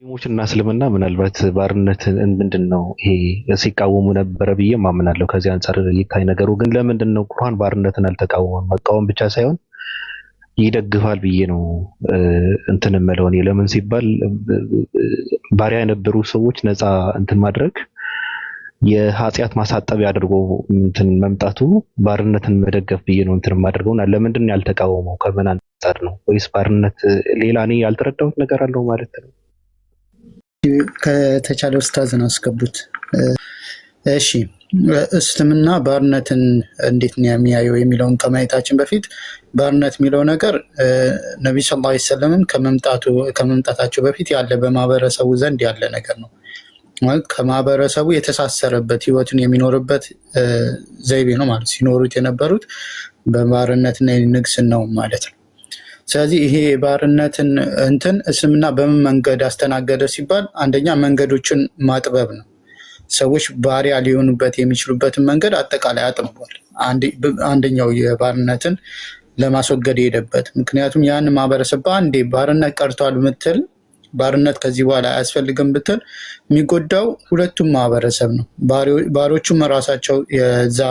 ሙስሊሞችና እስልምና ምናልባት ባርነትን ምንድነው ይሄ ሲቃወሙ ነበረ ብዬ ማምናለሁ። ከዚህ አንፃር ይታይ ነገሩ ግን ለምንድነው ቁርአን ባርነትን አልተቃወመም? መቃወም ብቻ ሳይሆን ይደግፋል ብዬ ነው እንትን የምለው እኔ። ለምን ሲባል ባሪያ የነበሩ ሰዎች ነፃ እንትን ማድረግ የኃጢአት ማሳጠቢያ አድርጎ እንትን መምጣቱ ባርነትን መደገፍ ብዬ ነው እንትን የማደርገውና ለምንድን ነው ያልተቃወመው? ከምን አንፃር ነው? ወይስ ባርነት ሌላ እኔ ያልተረዳሁት ነገር አለው ማለት ነው? ከተቻለ ኡስታዝን አስገቡት። እሺ እስልምና ባርነትን እንዴት ነው የሚያየው የሚለውን ከማየታችን በፊት ባርነት የሚለው ነገር ነብዩ ሰለላሁ ዐለይሂ ወሰለም ከመምጣታቸው በፊት ያለ በማህበረሰቡ ዘንድ ያለ ነገር ነው። ማለት ከማህበረሰቡ የተሳሰረበት ህይወቱን የሚኖርበት ዘይቤ ነው ማለት ሲኖሩት የነበሩት በባርነትና ንግስናው ማለት ነው። ስለዚህ ይሄ ባርነትን እንትን እስልምና በምን መንገድ አስተናገደ ሲባል አንደኛ መንገዶችን ማጥበብ ነው። ሰዎች ባሪያ ሊሆኑበት የሚችሉበትን መንገድ አጠቃላይ አጥብቧል። አንደኛው የባርነትን ለማስወገድ የሄደበት ምክንያቱም ያን ማህበረሰብ በአንዴ ባርነት ቀርቷል ምትል ባርነት ከዚህ በኋላ አያስፈልግም ብትል የሚጎዳው ሁለቱም ማህበረሰብ ነው። ባሮቹም ራሳቸው የዛ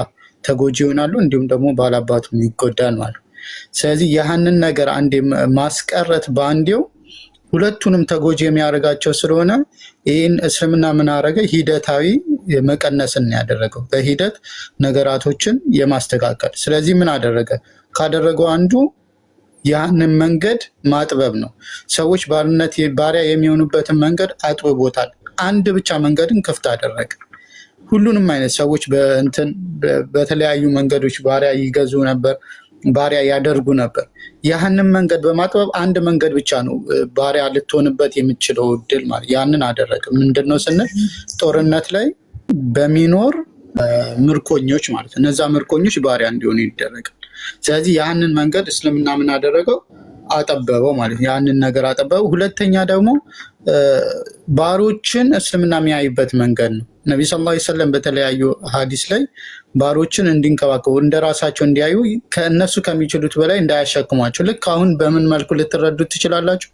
ተጎጂ ይሆናሉ፣ እንዲሁም ደግሞ ባላባቱም ይጎዳል ማለት። ስለዚህ ያህንን ነገር አንዴ ማስቀረት በአንዴው ሁለቱንም ተጎጂ የሚያደርጋቸው ስለሆነ ይህን እስልምና ምን አደረገ? ሂደታዊ መቀነስን ያደረገው በሂደት ነገራቶችን የማስተካከል። ስለዚህ ምን አደረገ? ካደረገው አንዱ ያንን መንገድ ማጥበብ ነው። ሰዎች ባሪያ የሚሆኑበትን መንገድ አጥብቦታል። አንድ ብቻ መንገድን ክፍት አደረገ። ሁሉንም አይነት ሰዎች በተለያዩ መንገዶች ባሪያ ይገዙ ነበር፣ ባሪያ ያደርጉ ነበር። ያህንን መንገድ በማጥበብ አንድ መንገድ ብቻ ነው ባሪያ ልትሆንበት የምችለው እድል ማለት ያንን አደረገ። ምንድነው ስንል ጦርነት ላይ በሚኖር ምርኮኞች ማለት እነዛ ምርኮኞች ባሪያ እንዲሆኑ ይደረጋል። ስለዚህ ያህንን መንገድ እስልምና ምን አደረገው? አጠበበው ማለት ያንን ነገር አጠበበው። ሁለተኛ ደግሞ ባሮችን እስልምና የሚያይበት መንገድ ነው። ነብዩ ሰለላሁ ዐለይሂ ወሰለም በተለያዩ ሐዲስ ላይ ባሮችን እንዲንከባከቡ እንደራሳቸው እንዲያዩ ከእነሱ ከሚችሉት በላይ እንዳያሸክሟቸው። ልክ አሁን በምን መልኩ ልትረዱት ትችላላችሁ?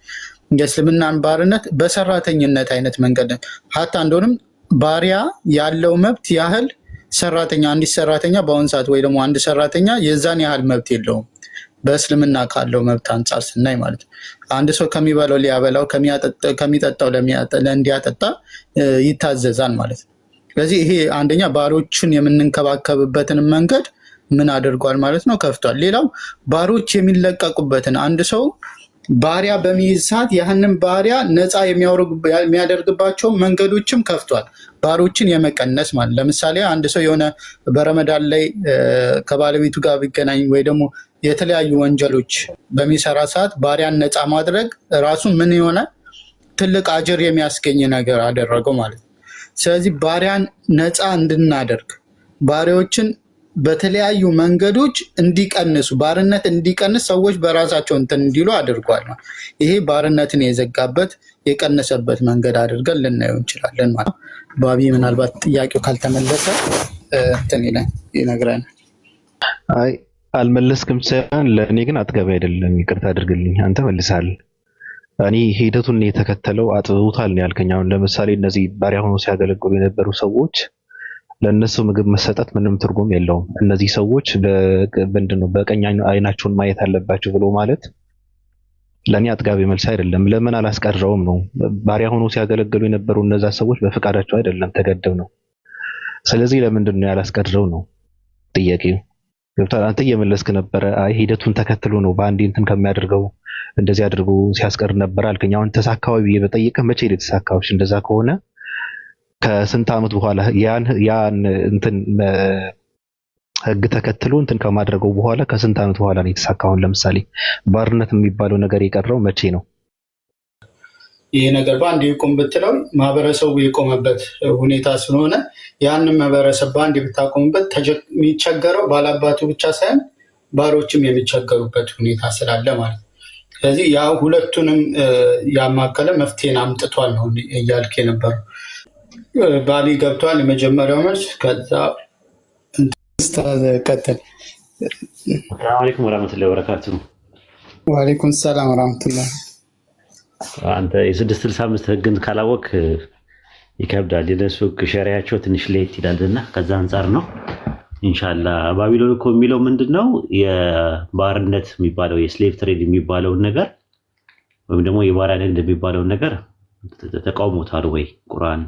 የእስልምናን ባርነት በሰራተኝነት አይነት መንገድ ሀታ እንደሆንም ባሪያ ያለው መብት ያህል ሰራተኛ አንዲት ሰራተኛ በአሁን ሰዓት ወይ ደግሞ አንድ ሰራተኛ የዛን ያህል መብት የለውም በእስልምና ካለው መብት አንጻር ስናይ ማለት ነው። አንድ ሰው ከሚበላው ሊያበላው ከሚጠጣው እንዲያጠጣ ይታዘዛል ማለት ነው። ስለዚህ ይሄ አንደኛ ባሮችን የምንንከባከብበትን መንገድ ምን አድርጓል ማለት ነው? ከፍቷል። ሌላው ባሮች የሚለቀቁበትን አንድ ሰው ባሪያ በሚይዝ ሰዓት ያህንን ባሪያ ነፃ የሚያደርግባቸው መንገዶችም ከፍቷል። ባሮችን የመቀነስ ማለት ለምሳሌ አንድ ሰው የሆነ በረመዳን ላይ ከባለቤቱ ጋር ቢገናኝ ወይ ደግሞ የተለያዩ ወንጀሎች በሚሰራ ሰዓት ባሪያን ነፃ ማድረግ ራሱ ምን የሆነ ትልቅ አጅር የሚያስገኝ ነገር አደረገው ማለት ነው። ስለዚህ ባሪያን ነፃ እንድናደርግ ባሪያዎችን በተለያዩ መንገዶች እንዲቀንሱ ባርነት እንዲቀንስ ሰዎች በራሳቸው እንትን እንዲሉ አድርጓል። ይሄ ባርነትን የዘጋበት የቀነሰበት መንገድ አድርገን ልናየው እንችላለን ማለት ነው። ባቢ ምናልባት ጥያቄው ካልተመለሰ እንትን ይነግረናል። አይ አልመለስክም ሳይሆን ለእኔ ግን አጥጋቢ አይደለም። ይቅርታ አድርግልኝ። አንተ መልሳል። እኔ ሂደቱን የተከተለው አጥብቶታል ነው ያልከኝ። አሁን ለምሳሌ እነዚህ ባሪያ ሆነው ሲያገለግሉ የነበሩ ሰዎች ለነሱ ምግብ መሰጠት ምንም ትርጉም የለውም። እነዚህ ሰዎች ምንድነው በቀኝ አይናቸውን ማየት አለባቸው ብሎ ማለት ለኔ አጥጋቢ መልስ አይደለም። ለምን አላስቀረውም ነው? ባሪያ ሆነው ሲያገለግሉ የነበሩ እነዛ ሰዎች በፍቃዳቸው አይደለም ተገደው ነው። ስለዚህ ለምንድን ነው ያላስቀረው ነው ጥያቄው። ገብቷል? አንተ እየመለስክ ነበረ አይ ሂደቱን ተከትሎ ነው በአንዴ እንትን ከሚያደርገው እንደዚህ አድርጎ ሲያስቀር ነበር አልከኝ። አሁን ተሳካው ብዬ በጠይቅህ መቼ የተሳካውሽ? እንደዛ ከሆነ ከስንት ዓመት በኋላ ያን እንትን ህግ ተከትሎ እንትን ከማድረገው በኋላ ከስንት ዓመት በኋላ ነው የተሳካው? ለምሳሌ ባርነት የሚባለው ነገር የቀረው መቼ ነው? ይሄ ነገር በአንድ ይቆም ብትለው ማህበረሰቡ የቆመበት ሁኔታ ስለሆነ ያንን ማህበረሰብ በአንድ ብታቆምበት የሚቸገረው ባላባቱ ብቻ ሳይሆን ባሮችም የሚቸገሩበት ሁኔታ ስላለ ማለት ነው። ስለዚህ ያ ሁለቱንም ያማከለ መፍትሄን አምጥቷል ነው እያልክ የነበረው። ባቢ ገብቷል። የመጀመሪያው መልስ ከዛ ቀጥል። ሰላም አለይኩም ወራህመቱላሂ ወበረካቱሁ። ወአለይኩም ሰላም ወራህመቱላሂ። አንተ የ665 ህግን ካላወቅ ይከብዳል። የነሱ ሸሪያቸው ትንሽ ለየት ይላልና ከዛ አንጻር ነው። ኢንሻአላህ ባቢሎን እኮ የሚለው ምንድነው የባርነት የሚባለው የስሌቭ ትሬድ የሚባለውን ነገር ወይም ደግሞ የባሪያ ንግድ የሚባለውን ነገር ተቃውሞታል ወይ? ቁርአን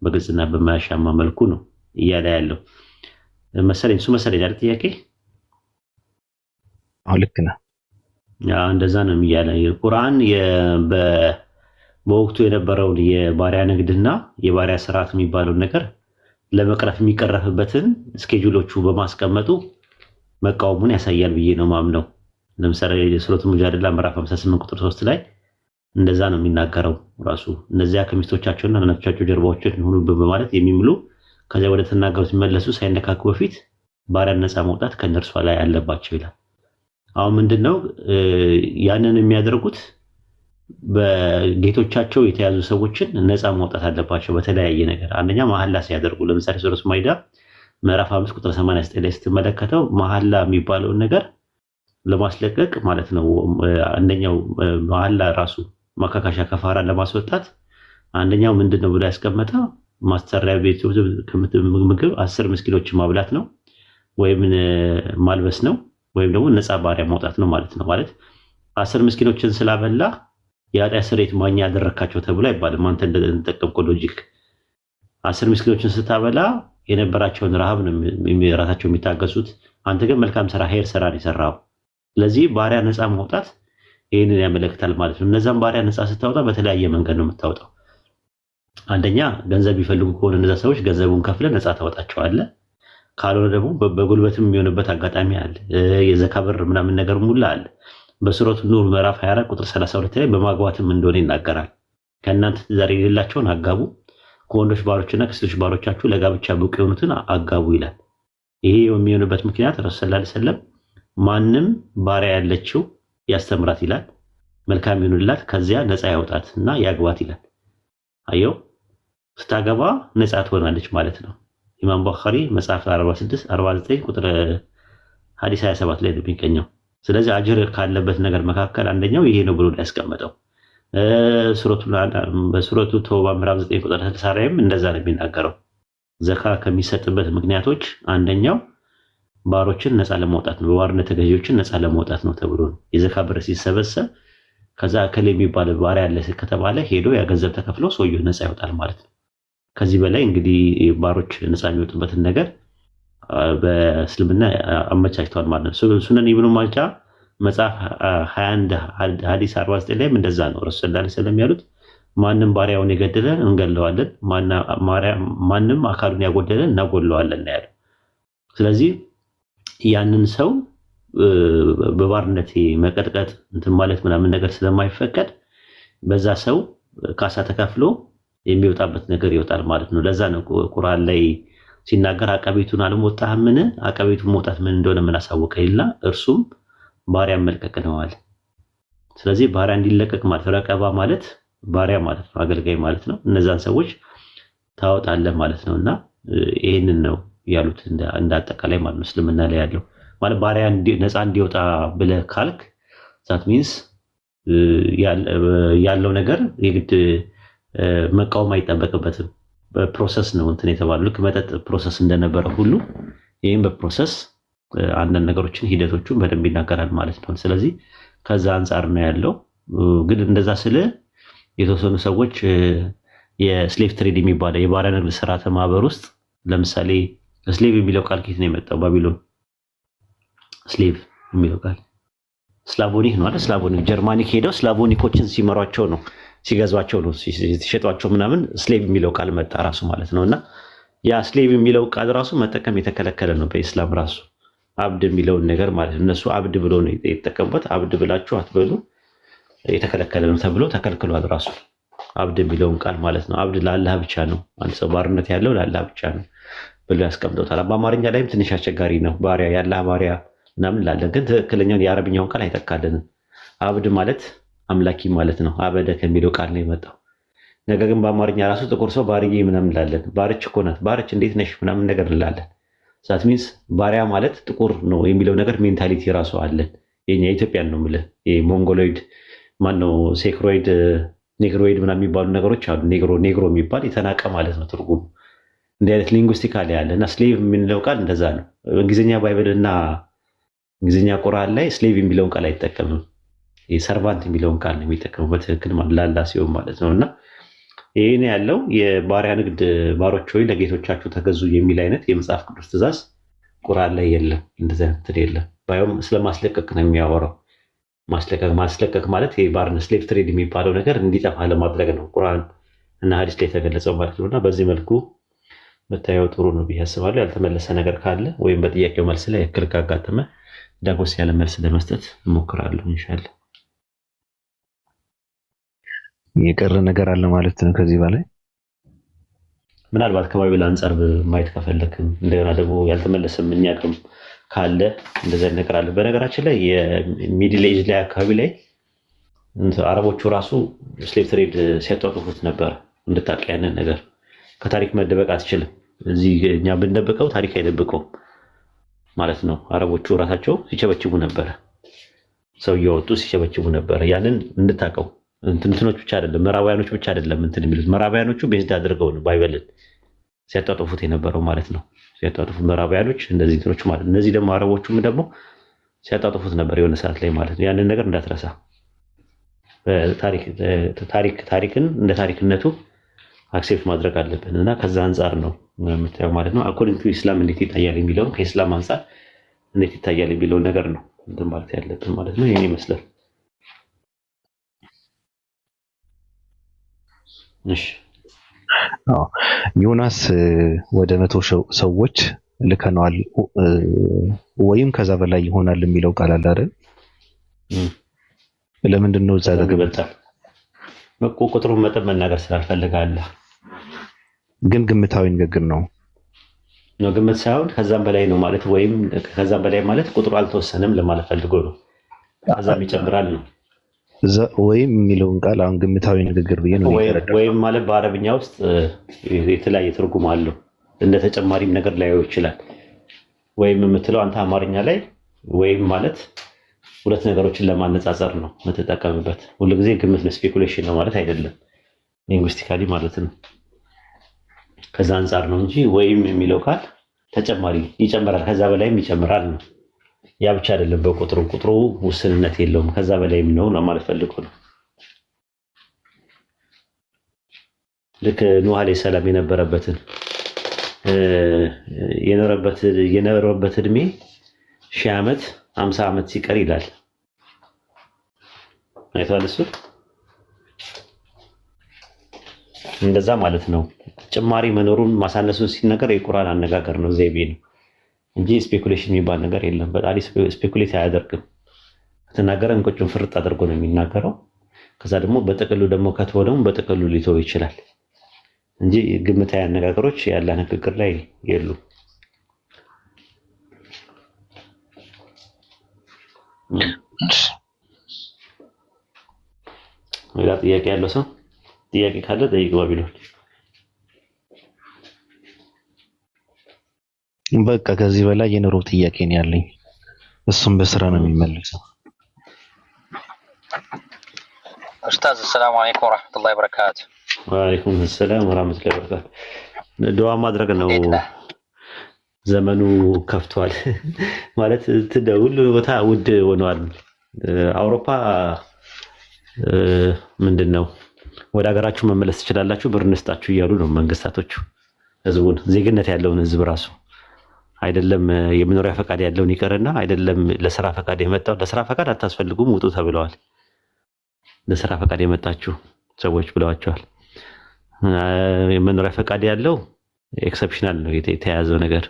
በግልጽና በማያሻማ መልኩ ነው እያለ ያለው መሰለኝ። እሱ መሰለኝ አይደል ጥያቄ? አዎ ልክ ነህ። እንደዛ ነው እያለ ቁርአን በወቅቱ የነበረውን የባሪያ ንግድና የባሪያ ስርዓት የሚባለውን ነገር ለመቅረፍ የሚቀረፍበትን ስኬጁሎቹ በማስቀመጡ መቃወሙን ያሳያል ብዬ ነው ማምነው። ለምሳሌ ሱረቱ ሙጃደላ ምዕራፍ 58 ቁጥር 3 ላይ እንደዛ ነው የሚናገረው ራሱ። እነዚያ ከሚስቶቻቸውና ለነፍሳቸው ጀርባዎችን ሁሉ በማለት የሚምሉ ከዚያ ወደ ተናገሩት ሲመለሱ ሳይነካኩ በፊት ባሪያን ነፃ መውጣት ከነርሷ ላይ አለባቸው ይላል። አሁን ምንድነው ያንን የሚያደርጉት? በጌቶቻቸው የተያዙ ሰዎችን ነፃ ማውጣት አለባቸው በተለያየ ነገር። አንደኛ መሐላ ሲያደርጉ፣ ለምሳሌ ሱረቱ ማይዳ ምዕራፍ 5 ቁጥር 89 ላይ ስትመለከተው መሐላ የሚባለውን ነገር ለማስለቀቅ ማለት ነው። አንደኛው መሐላ ራሱ ማካካሻ ከፋራ ለማስወጣት አንደኛው ምንድነው ብሎ ያስቀመጠ ማስተሪያ ቤት ምግብ 10 ምስኪኖችን ማብላት ነው ወይም ማልበስ ነው ወይም ደግሞ ነፃ ባሪያ ማውጣት ነው ማለት ነው። ማለት 10 ምስኪኖችን ስላበላ የኃጢአት ስርየት ማግኛ ያደረካቸው ተብሎ አይባልም። አንተ እንደተጠቀምከው ሎጂክ 10 ምስኪኖችን ስታበላ የነበራቸውን ረሃብ ነው ራሳቸው የሚታገሱት። አንተ ግን መልካም ስራ ሄር ስራ ነው የሰራው። ስለዚህ ባሪያ ነፃ ማውጣት ይህንን ያመለክታል ማለት ነው። እነዛም ባሪያ ነፃ ስታወጣ በተለያየ መንገድ ነው የምታወጣው። አንደኛ ገንዘብ ቢፈልጉ ከሆነ እነዛ ሰዎች ገንዘቡን ከፍለ ነፃ ታወጣቸዋለህ። ካልሆነ ደግሞ በጉልበትም የሚሆንበት አጋጣሚ አለ። የዘካ ብር ምናምን ነገር ሙላ አለ። በሱረቱ ኑር ምዕራፍ 24 ቁጥር 32 ላይ በማግባትም እንደሆነ ይናገራል። ከእናንተ ትዳር የሌላቸውን አጋቡ፣ ከወንዶች ባሮችና ከሴቶች ባሮቻችሁ ለጋብቻ ብቁ የሆኑትን አጋቡ ይላል። ይሄ የሚሆንበት ምክንያት ረሱል ሰለላሁ ዐለይሂ ወሰለም ማንም ባሪያ ያለችው ያስተምራት ይላል፣ መልካም ይሁንላት፣ ከዚያ ነፃ ያውጣት እና ያግባት ይላል። አየው ስታገባ ነፃ ትሆናለች ማለት ነው። ኢማም ቡኻሪ መጽሐፍ 46 49 ቁጥር ሐዲስ 27 ላይ ነው የሚገኘው። ስለዚህ አጅር ካለበት ነገር መካከል አንደኛው ይሄ ነው ብሎ ያስቀመጠው። በሱረቱ ተውባ ምዕራፍ 9 ቁጥር 30 ላይም እንደዛ ነው የሚናገረው። ዘካ ከሚሰጥበት ምክንያቶች አንደኛው ባሮችን ነፃ ለማውጣት ነው፣ በባርነት ተገዢዎችን ነፃ ለማውጣት ነው ተብሎ ነው። የዘካ ብር ሲሰበሰብ ከዛ እከሌ የሚባል ባሪያ ያለ ከተባለ ሄዶ ያ ገንዘብ ተከፍሎ ሰውየው ነፃ ይወጣል ማለት ነው። ከዚህ በላይ እንግዲህ ባሮች ነፃ የሚወጡበትን ነገር በእስልምና አመቻችተዋል ማለት ነው። ሱነን ኢብኑ ማጃ መጽሐፍ 21 ሐዲስ 49 ላይም እንደዛ ነው። ረሱል ሰለላሁ ዐለይሂ ወሰለም ያሉት ማንም ባሪያውን የገደለ እንገለዋለን፣ ማንም አካሉን ያጎደለ እናጎለዋለን ያለው። ስለዚህ ያንን ሰው በባርነት መቀጥቀጥ እንትን ማለት ምናምን ነገር ስለማይፈቀድ በዛ ሰው ካሳ ተከፍሎ የሚወጣበት ነገር ይወጣል ማለት ነው። ለዛ ነው ቁርአን ላይ ሲናገር አቀቤቱን አልሞጣህምን? አቀቤቱን መውጣት ምን እንደሆነ ምን አሳወቀኝና እርሱም ባሪያን መልቀቅ ነው አለ። ስለዚህ ባሪያ እንዲለቀቅ ማለት ረቀባ ማለት ባሪያ ማለት ነው፣ አገልጋይ ማለት ነው። እነዛን ሰዎች ታወጣለህ ማለት ነውና ይሄንን ነው ያሉት እንደ አጠቃላይ ማለት ነው። እስልምና ላይ ያለው ማለት ባሪያ ነፃ እንዲወጣ ብለህ ካልክ ዛት ሚንስ ያለው ነገር የግድ መቃወም አይጠበቅበትም። በፕሮሰስ ነው እንትን የተባለው። ልክ መጠጥ ፕሮሰስ እንደነበረ ሁሉ ይህም በፕሮሰስ አንዳንድ ነገሮችን ሂደቶቹን በደንብ ይናገራል ማለት ነው። ስለዚህ ከዛ አንጻር ነው ያለው። ግን እንደዛ ስለ የተወሰኑ ሰዎች የስሌቭ ትሬድ የሚባለው የባሪያ ንግድ ስርዓተ ማህበር ውስጥ ለምሳሌ ስሌቭ የሚለው ቃል ከየት ነው የመጣው? ባቢሎን ስሌቭ የሚለው ቃል ስላቮኒክ ነው አይደል? ስላቮኒክ ጀርማኒክ ሄደው ስላቮኒኮችን ሲመሯቸው ነው ሲገዟቸው ነው ሲሸጧቸው ምናምን ስሌቭ የሚለው ቃል መጣ ራሱ ማለት ነውና ያ ስሌቭ የሚለው ቃል ራሱ መጠቀም የተከለከለ ነው በኢስላም ራሱ አብድ የሚለውን ነገር ማለት ነው። እነሱ አብድ ብሎ ነው የተጠቀሙበት። አብድ ብላችሁ አትበሉ የተከለከለ ነው ተብሎ ተከልክሏል ራሱ አብድ የሚለውን ቃል ማለት ነው። አብድ ለአላህ ብቻ ነው፣ አንድ ሰው ባርነት ያለው ለአላህ ብቻ ነው ብሎ ያስቀምጠውታል። በአማርኛ ላይም ትንሽ አስቸጋሪ ነው። ባሪያ የአላህ ባሪያ ምናምን ላለን፣ ግን ትክክለኛውን የአረብኛውን ቃል አይተካልንም። አብድ ማለት አምላኪ ማለት ነው። አበደ ከሚለው ቃል ነው የመጣው። ነገር ግን በአማርኛ ራሱ ጥቁር ሰው ባርዬ ምናምን እንላለን። ባርች እኮ ናት፣ ባርች እንዴት ነሽ ምናምን ነገር እንላለን። ዛት ሚንስ ባሪያ ማለት ጥቁር ነው የሚለው ነገር ሜንታሊቲ ራሱ አለን። የኛ ኢትዮጵያን ነው የምልህ። ሞንጎሎይድ ማነው ሴክሮይድ ኔግሮይድ ምናምን የሚባሉ ነገሮች አሉ። ኔግሮ የሚባል የተናቀ ማለት ነው ትርጉሙ። እንዲህ አይነት ሊንጉስቲካሊ ያለ እና ስሌቭ የምንለው ቃል እንደዛ ነው። በእንግሊዝኛ ባይብል እና እንግሊዝኛ ቁርአን ላይ ስሌቭ የሚለውን ቃል አይጠቀምም። ሰርቫንት የሚለውን ቃል ነው የሚጠቀመው በትክክል ላላ ሲሆን ማለት ነው። እና ይህን ያለው የባሪያ ንግድ ባሮች ሆይ ለጌቶቻችሁ ተገዙ የሚል አይነት የመጽሐፍ ቅዱስ ትእዛዝ ቁርአን ላይ የለም። እንደዚህ አይነት የለም። ባይሆን ስለማስለቀቅ ነው የሚያወራው። ማስለቀቅ ማለት የባርነት ስሌቭ ትሬድ የሚባለው ነገር እንዲጠፋ ለማድረግ ነው ቁርአን እና ሐዲስ ላይ የተገለጸው ማለት ነው። እና በዚህ መልኩ መታየው ጥሩ ነው ብዬ አስባለሁ። ያልተመለሰ ነገር ካለ ወይም በጥያቄው መልስ ላይ እክል ካጋጠመ ዳጎስ ያለ መልስ ለመስጠት እሞክራለሁ ኢንሻአላህ። የቀረ ነገር አለ ማለት ነው ከዚህ በላይ? ምናልባት ከባቢል አንጻር ማየት ከፈለክም እንደገና ደግሞ ያልተመለሰም እኛቅም ካለ እንደዛ ነገር አለ። በነገራችን ላይ የሚድል ኤጅ ላይ አካባቢ ላይ አረቦቹ ራሱ ስሌቭ ትሬድ ሲያጧጡፉት ነበር። እንድታውቅ ያንን ነገር ከታሪክ መደበቅ አትችልም። እዚህ እኛ ብንደብቀው ታሪክ አይደብቀውም ማለት ነው። አረቦቹ ራሳቸው ሲቸበችቡ ነበር፣ ሰው እያወጡ ሲቸበችቡ ነበር። ያንን እንድታውቀው እንትኖች ብቻ አይደለም ምዕራባውያኖች ብቻ አይደለም እንትን የሚሉት ምዕራባውያኖቹ ቤዝድ አድርገው ነው ባይበልን ሲያጧጡፉት የነበረው ማለት ነው። ሲያጧጡፉ ምዕራባውያኖች እንደዚህ እንትኖች ማለት እነዚህ ደግሞ አረቦቹም ደግሞ ሲያጧጡፉት ነበር የሆነ ሰዓት ላይ ማለት ነው። ያንን ነገር እንዳትረሳ። ታሪክን እንደ ታሪክነቱ አክሴፕት ማድረግ አለብን እና ከዛ አንጻር ነው የምታየው ማለት ነው። አኮርዲንግ ቱ ኢስላም እንዴት ይታያል የሚለው ከኢስላም አንጻር እንዴት ይታያል የሚለው ነገር ነው እንትን ማለት ያለብን ማለት ነው። ይሄን ይመስላል። እሺ ዮናስ ወደ 100 ሰዎች ልከነዋል ወይም ከዛ በላይ ይሆናል የሚለው ቃል አለ አይደል? ለምንድን ነው እዛ ገበታ ቁጥሩን መጠን መናገር ስላልፈልጋለህ ግን ግምታዊ ንግግር ነው ግምት ሳይሆን ከዛም በላይ ነው ማለት ወይም ከዛም በላይ ማለት ቁጥሩ አልተወሰነም ለማለት ፈልጎ ነው። ከዛም ይጨምራል ነው ወይም የሚለውን ቃል አሁን ግምታዊ ንግግር ብዬ ነው የተረዳሁት። ወይም ማለት በአረብኛ ውስጥ የተለያየ ትርጉም አለው። እንደ ተጨማሪም ነገር ላይው ይችላል። ወይም የምትለው አንተ አማርኛ ላይ ወይም ማለት ሁለት ነገሮችን ለማነጻጸር ነው የምትጠቀምበት። ሁልጊዜ ግምት ነው ስፔኩሌሽን ነው ማለት አይደለም ሊንጉስቲካሊ ማለት ነው። ከዛ አንጻር ነው እንጂ ወይም የሚለው ቃል ተጨማሪ ይጨምራል፣ ከዛ በላይም ይጨምራል ነው። ያ ብቻ አይደለም በቁጥሩ ውስንነት የለውም፣ ከዛ በላይም ነው ማለት ፈልጎ ነው። ልክ ኑህ አለይሂ ሰላም የኖረበት እድሜ 1000 ዓመት 50 ዓመት ሲቀር ይላል። አይተዋል እሱ እንደዛ ማለት ነው። ጭማሪ መኖሩን ማሳነሱን ሲነገር የቁርአን አነጋገር ነው፣ ዘይቤ ነው እንጂ ስፔኩሌሽን የሚባል ነገር የለም። በጣም ስፔኩሌት አያደርግም። ከተናገረን ቁጭን ፍርጥ አድርጎ ነው የሚናገረው። ከዛ ደግሞ በጥቅሉ ደግሞ ከተወው በጥቅሉ ሊተው ይችላል እንጂ ግምታዊ አነጋገሮች ያለ ንግግር ላይ የሉ። ሌላ ጥያቄ ያለው ሰው ጥያቄ ካለ ጠይቅ ባቢሎን። በቃ ከዚህ በላይ የኑሮ ጥያቄ ነው ያለኝ፣ እሱም በስራ ነው የሚመለሰው። ኡስታዝ ሰላም አለይኩም ወራህመቱላሂ ወበረካቱ። ወአለይኩም ሰላም ወራህመቱላሂ ወበረካቱ። ዱዓ ማድረግ ነው። ዘመኑ ከፍቷል ማለት ሁሉ ቦታ ውድ ሆኗል። አውሮፓ ምንድነው ወደ ሀገራችሁ መመለስ ትችላላችሁ ብር እንስጣችሁ እያሉ ነው መንግስታቶቹ ህዝቡን። ዜግነት ያለውን ህዝብ ራሱ አይደለም የመኖሪያ ፈቃድ ያለውን ይቀርና አይደለም ለስራ ፈቃድ የመጣው ለስራ ፈቃድ አታስፈልጉም ውጡ ተብለዋል። ለስራ ፈቃድ የመጣችሁ ሰዎች ብለዋቸዋል። የመኖሪያ ፈቃድ ያለው ኤክሰፕሽናል ነው የተያዘው ነገር።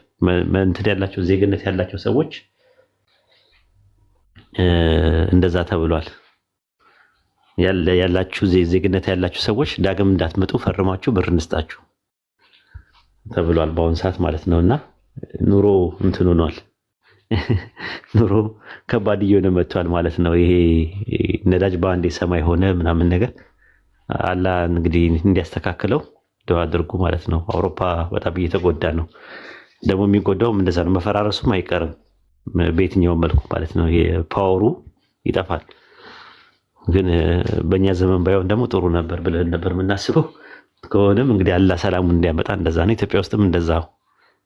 እንትን ያላቸው ዜግነት ያላቸው ሰዎች እንደዛ ተብሏል። ያላችሁ ዜግነት ያላችሁ ሰዎች ዳግም እንዳትመጡ ፈርማችሁ ብር እንስጣችሁ ተብሏል በአሁን ሰዓት ማለት ነውና ኑሮ እንትን ሆኗል። ኑሮ ከባድ እየሆነ መጥቷል ማለት ነው። ይሄ ነዳጅ በአንዴ ሰማይ ሆነ ምናምን ነገር አላህ እንግዲህ እንዲያስተካክለው ዱዓ አድርጉ ማለት ነው። አውሮፓ በጣም እየተጎዳ ነው። ደግሞ የሚጎዳውም እንደዛ ነው። መፈራረሱም አይቀርም በየትኛውም መልኩ ማለት ነው። ይሄ ፓወሩ ይጠፋል። ግን በእኛ ዘመን ባይሆን ደግሞ ጥሩ ነበር ብለን ነበር የምናስበው። ከሆነም እንግዲህ አላህ ሰላሙን እንዲያመጣ እንደዛ ነው። ኢትዮጵያ ውስጥም እንደዛው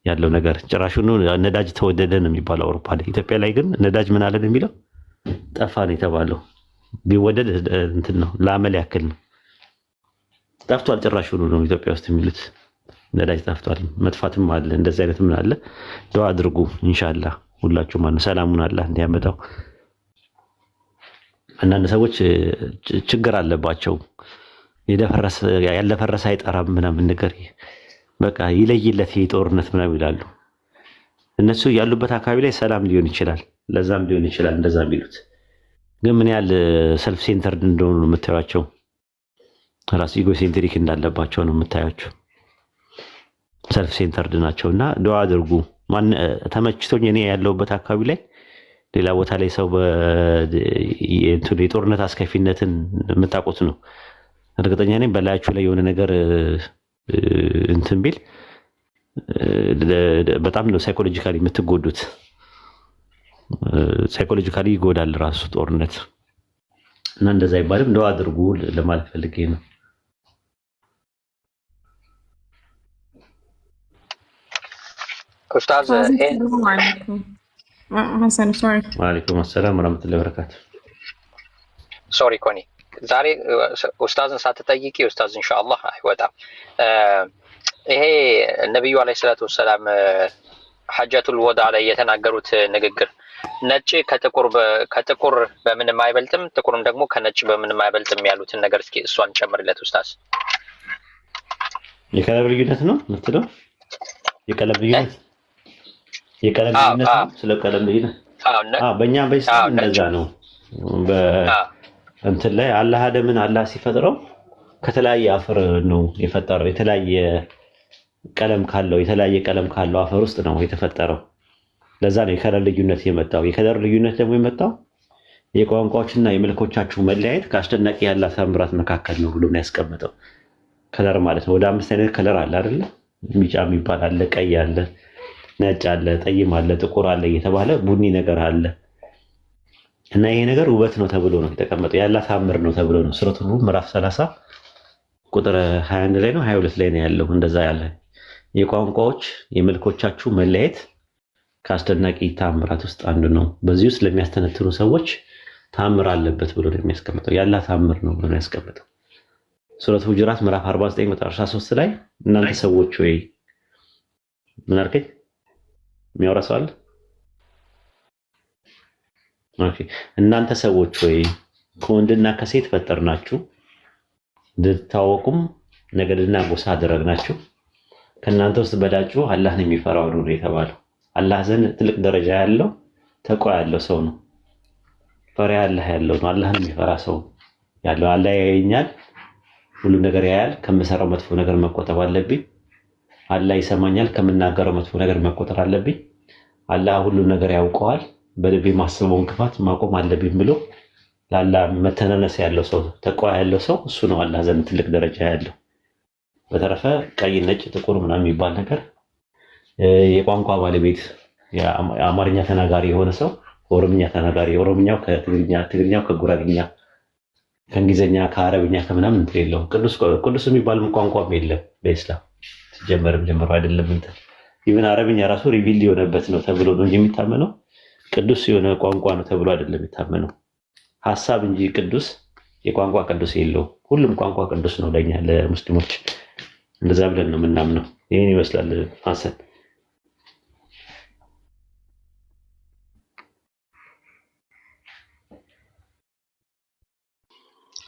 ያለው ነገር ጭራሹኑ ነዳጅ ተወደደ ነው የሚባለው አውሮፓ ላይ። ኢትዮጵያ ላይ ግን ነዳጅ ምን አለን የሚለው ጠፋ ነው የተባለው። ቢወደድ እንትን ነው ለአመል ያክል ነው። ጠፍቷል ጭራሹኑ ነው ኢትዮጵያ ውስጥ የሚሉት ነዳጅ ጠፍቷል። መጥፋትም አለ እንደዚህ አይነት ምን አለ። ዱዓ አድርጉ ኢንሻአላህ ሁላችሁም ማለት ሰላሙን አላህ እንዲያመጣው። አንዳንድ ሰዎች ችግር አለባቸው። ያለፈረሰ አይጠራም ምናምን ነገር በቃ ይለይለት ጦርነት ምናምን ይላሉ። እነሱ ያሉበት አካባቢ ላይ ሰላም ሊሆን ይችላል፣ ለዛም ሊሆን ይችላል እንደዛ የሚሉት። ግን ምን ያህል ሰልፍ ሴንተርድ እንደሆኑ ነው የምታዩቸው። ራስ ኢጎ ሴንትሪክ እንዳለባቸው ነው የምታዩቸው። ሰልፍ ሴንተርድ ናቸውና ዱዓ አድርጉ። ማን ተመችቶኝ እኔ ያለሁበት አካባቢ ላይ ሌላ ቦታ ላይ ሰው የጦርነት አስከፊነትን የምታውቁት ነው። እርግጠኛ ነኝ በላያችሁ ላይ የሆነ ነገር እንትን ቢል በጣም ነው ሳይኮሎጂካሊ የምትጎዱት። ሳይኮሎጂካሊ ይጎዳል ራሱ ጦርነት እና እንደዛ አይባልም። ዱዓ አድርጉ ለማለት ፈልጌ ነው። ኡስታዝ ሐሰን ሶሪ ወአለይኩም ሰላም ወራህመቱላሂ ወበረካቱ። ሶሪ ኮኒ ዛሬ ኡስታዝን ሳትጠይቂ ኡስታዝ ኢንሻአላህ አይወጣም። ይሄ ነብዩ አለይሂ ሰላቱ ወሰላም ሐጀቱል ወዳ ላይ የተናገሩት ንግግር ነጭ ከጥቁር በምንም አይበልጥም፣ ጥቁርም ደግሞ ከነጭ በምንም አይበልጥም ያሉትን ነገር እስኪ እሷን ጨምርለት ኡስታዝ። የቀለም ልዩነት ነው የምትለው? የቀለም ልዩነት ነው። ስለ ቀለም ልዩነት በእኛ በኢስላም እንደዛ ነው። እንትን ላይ አላህ አደምን አላህ ሲፈጥረው ከተለያየ አፈር ነው የፈጠረው። የተለያየ ቀለም ካለው አፈር ውስጥ ነው የተፈጠረው። ለዛ ነው የከለር ልዩነት የመጣው። የከለር ልዩነት ደግሞ የመጣው የቋንቋዎችና የመልኮቻችሁ መለያየት ከአስደናቂ ያለ ተአምራት መካከል ነው ብሎ ነው ያስቀመጠው። ከለር ማለት ነው። ወደ 5 አይነት ከለር አለ አይደል? ቢጫ የሚባል አለ፣ ቀይ አለ፣ ነጭ አለ፣ ጠይም አለ፣ ጥቁር አለ እየተባለ ቡኒ ነገር አለ። እና ይሄ ነገር ውበት ነው ተብሎ ነው የተቀመጠው። ያለ ተአምር ነው ተብሎ ነው ሱረቱል ሩም ምዕራፍ 30 ቁጥር 21 ላይ ነው 22 ላይ ነው ያለው። እንደዛ ያለ የቋንቋዎች የመልኮቻችሁ መለያየት ከአስደናቂ ተአምራት ውስጥ አንዱ ነው። በዚህ ውስጥ ለሚያስተነትኑ ሰዎች ተአምር አለበት ብሎ ነው የሚያስቀምጠው። ያለ ተአምር ነው ብሎ ነው ያስቀምጠው። ሱረቱ ሁጁራት ምዕራፍ 49 ቁጥር 13 ላይ እናንተ ሰዎች ወይ ምን አልከኝ? የሚያወራ ሰው አለ? ኦኬ። እናንተ ሰዎች ወይ ከወንድና ከሴት ፈጠርናችሁ፣ እንድትታወቁም ነገድና ጎሳ አደረግናችሁ፣ ከእናንተ ውስጥ በላጩ አላህን የሚፈራው ነው የተባለው። አላህ ዘንድ ትልቅ ደረጃ ያለው ተቋ ያለው ሰው ነው። ፈሪሃ አላህ ያለው ነው። አላህን የሚፈራ ሰው ያለው አላህ ያየኛል፣ ሁሉ ነገር ያያል። ከምሰራው መጥፎ ነገር መቆጠብ አለብኝ። አላህ ይሰማኛል፣ ከምናገረው መጥፎ ነገር መቆጠር አለብኝ። አላህ ሁሉ ነገር ያውቀዋል፣ በልቤ ማስበውን ክፋት ማቆም አለብኝ ብሎ ለአላህ መተናነስ ያለው ሰው ተቋ ያለው ሰው እሱ ነው አላህ ዘንድ ትልቅ ደረጃ ያለው። በተረፈ ቀይ፣ ነጭ፣ ጥቁር ምናምን የሚባል ነገር የቋንቋ ባለቤት የአማርኛ ተናጋሪ የሆነ ሰው ኦሮምኛ ተናጋሪ፣ ኦሮምኛው ከትግርኛ፣ ትግርኛው ከጉራግኛ፣ ከእንግሊዝኛ፣ ከአረብኛ ከምናምን እንትን የለውም። ቅዱስ የሚባልም ቋንቋም የለም በኢስላም ጀምሮ አይደለም። እንትን ኢቭን አረብኛ ራሱ ሪቪል የሆነበት ነው ተብሎ ነው የሚታመነው። ቅዱስ የሆነ ቋንቋ ነው ተብሎ አይደለም የሚታመነው። ሐሳብ እንጂ ቅዱስ የቋንቋ ቅዱስ የለውም። ሁሉም ቋንቋ ቅዱስ ነው ለኛ ለሙስሊሞች፣ እንደዛ ብለን ነው የምናምነው። ይሄን ይመስላል ሐሰን።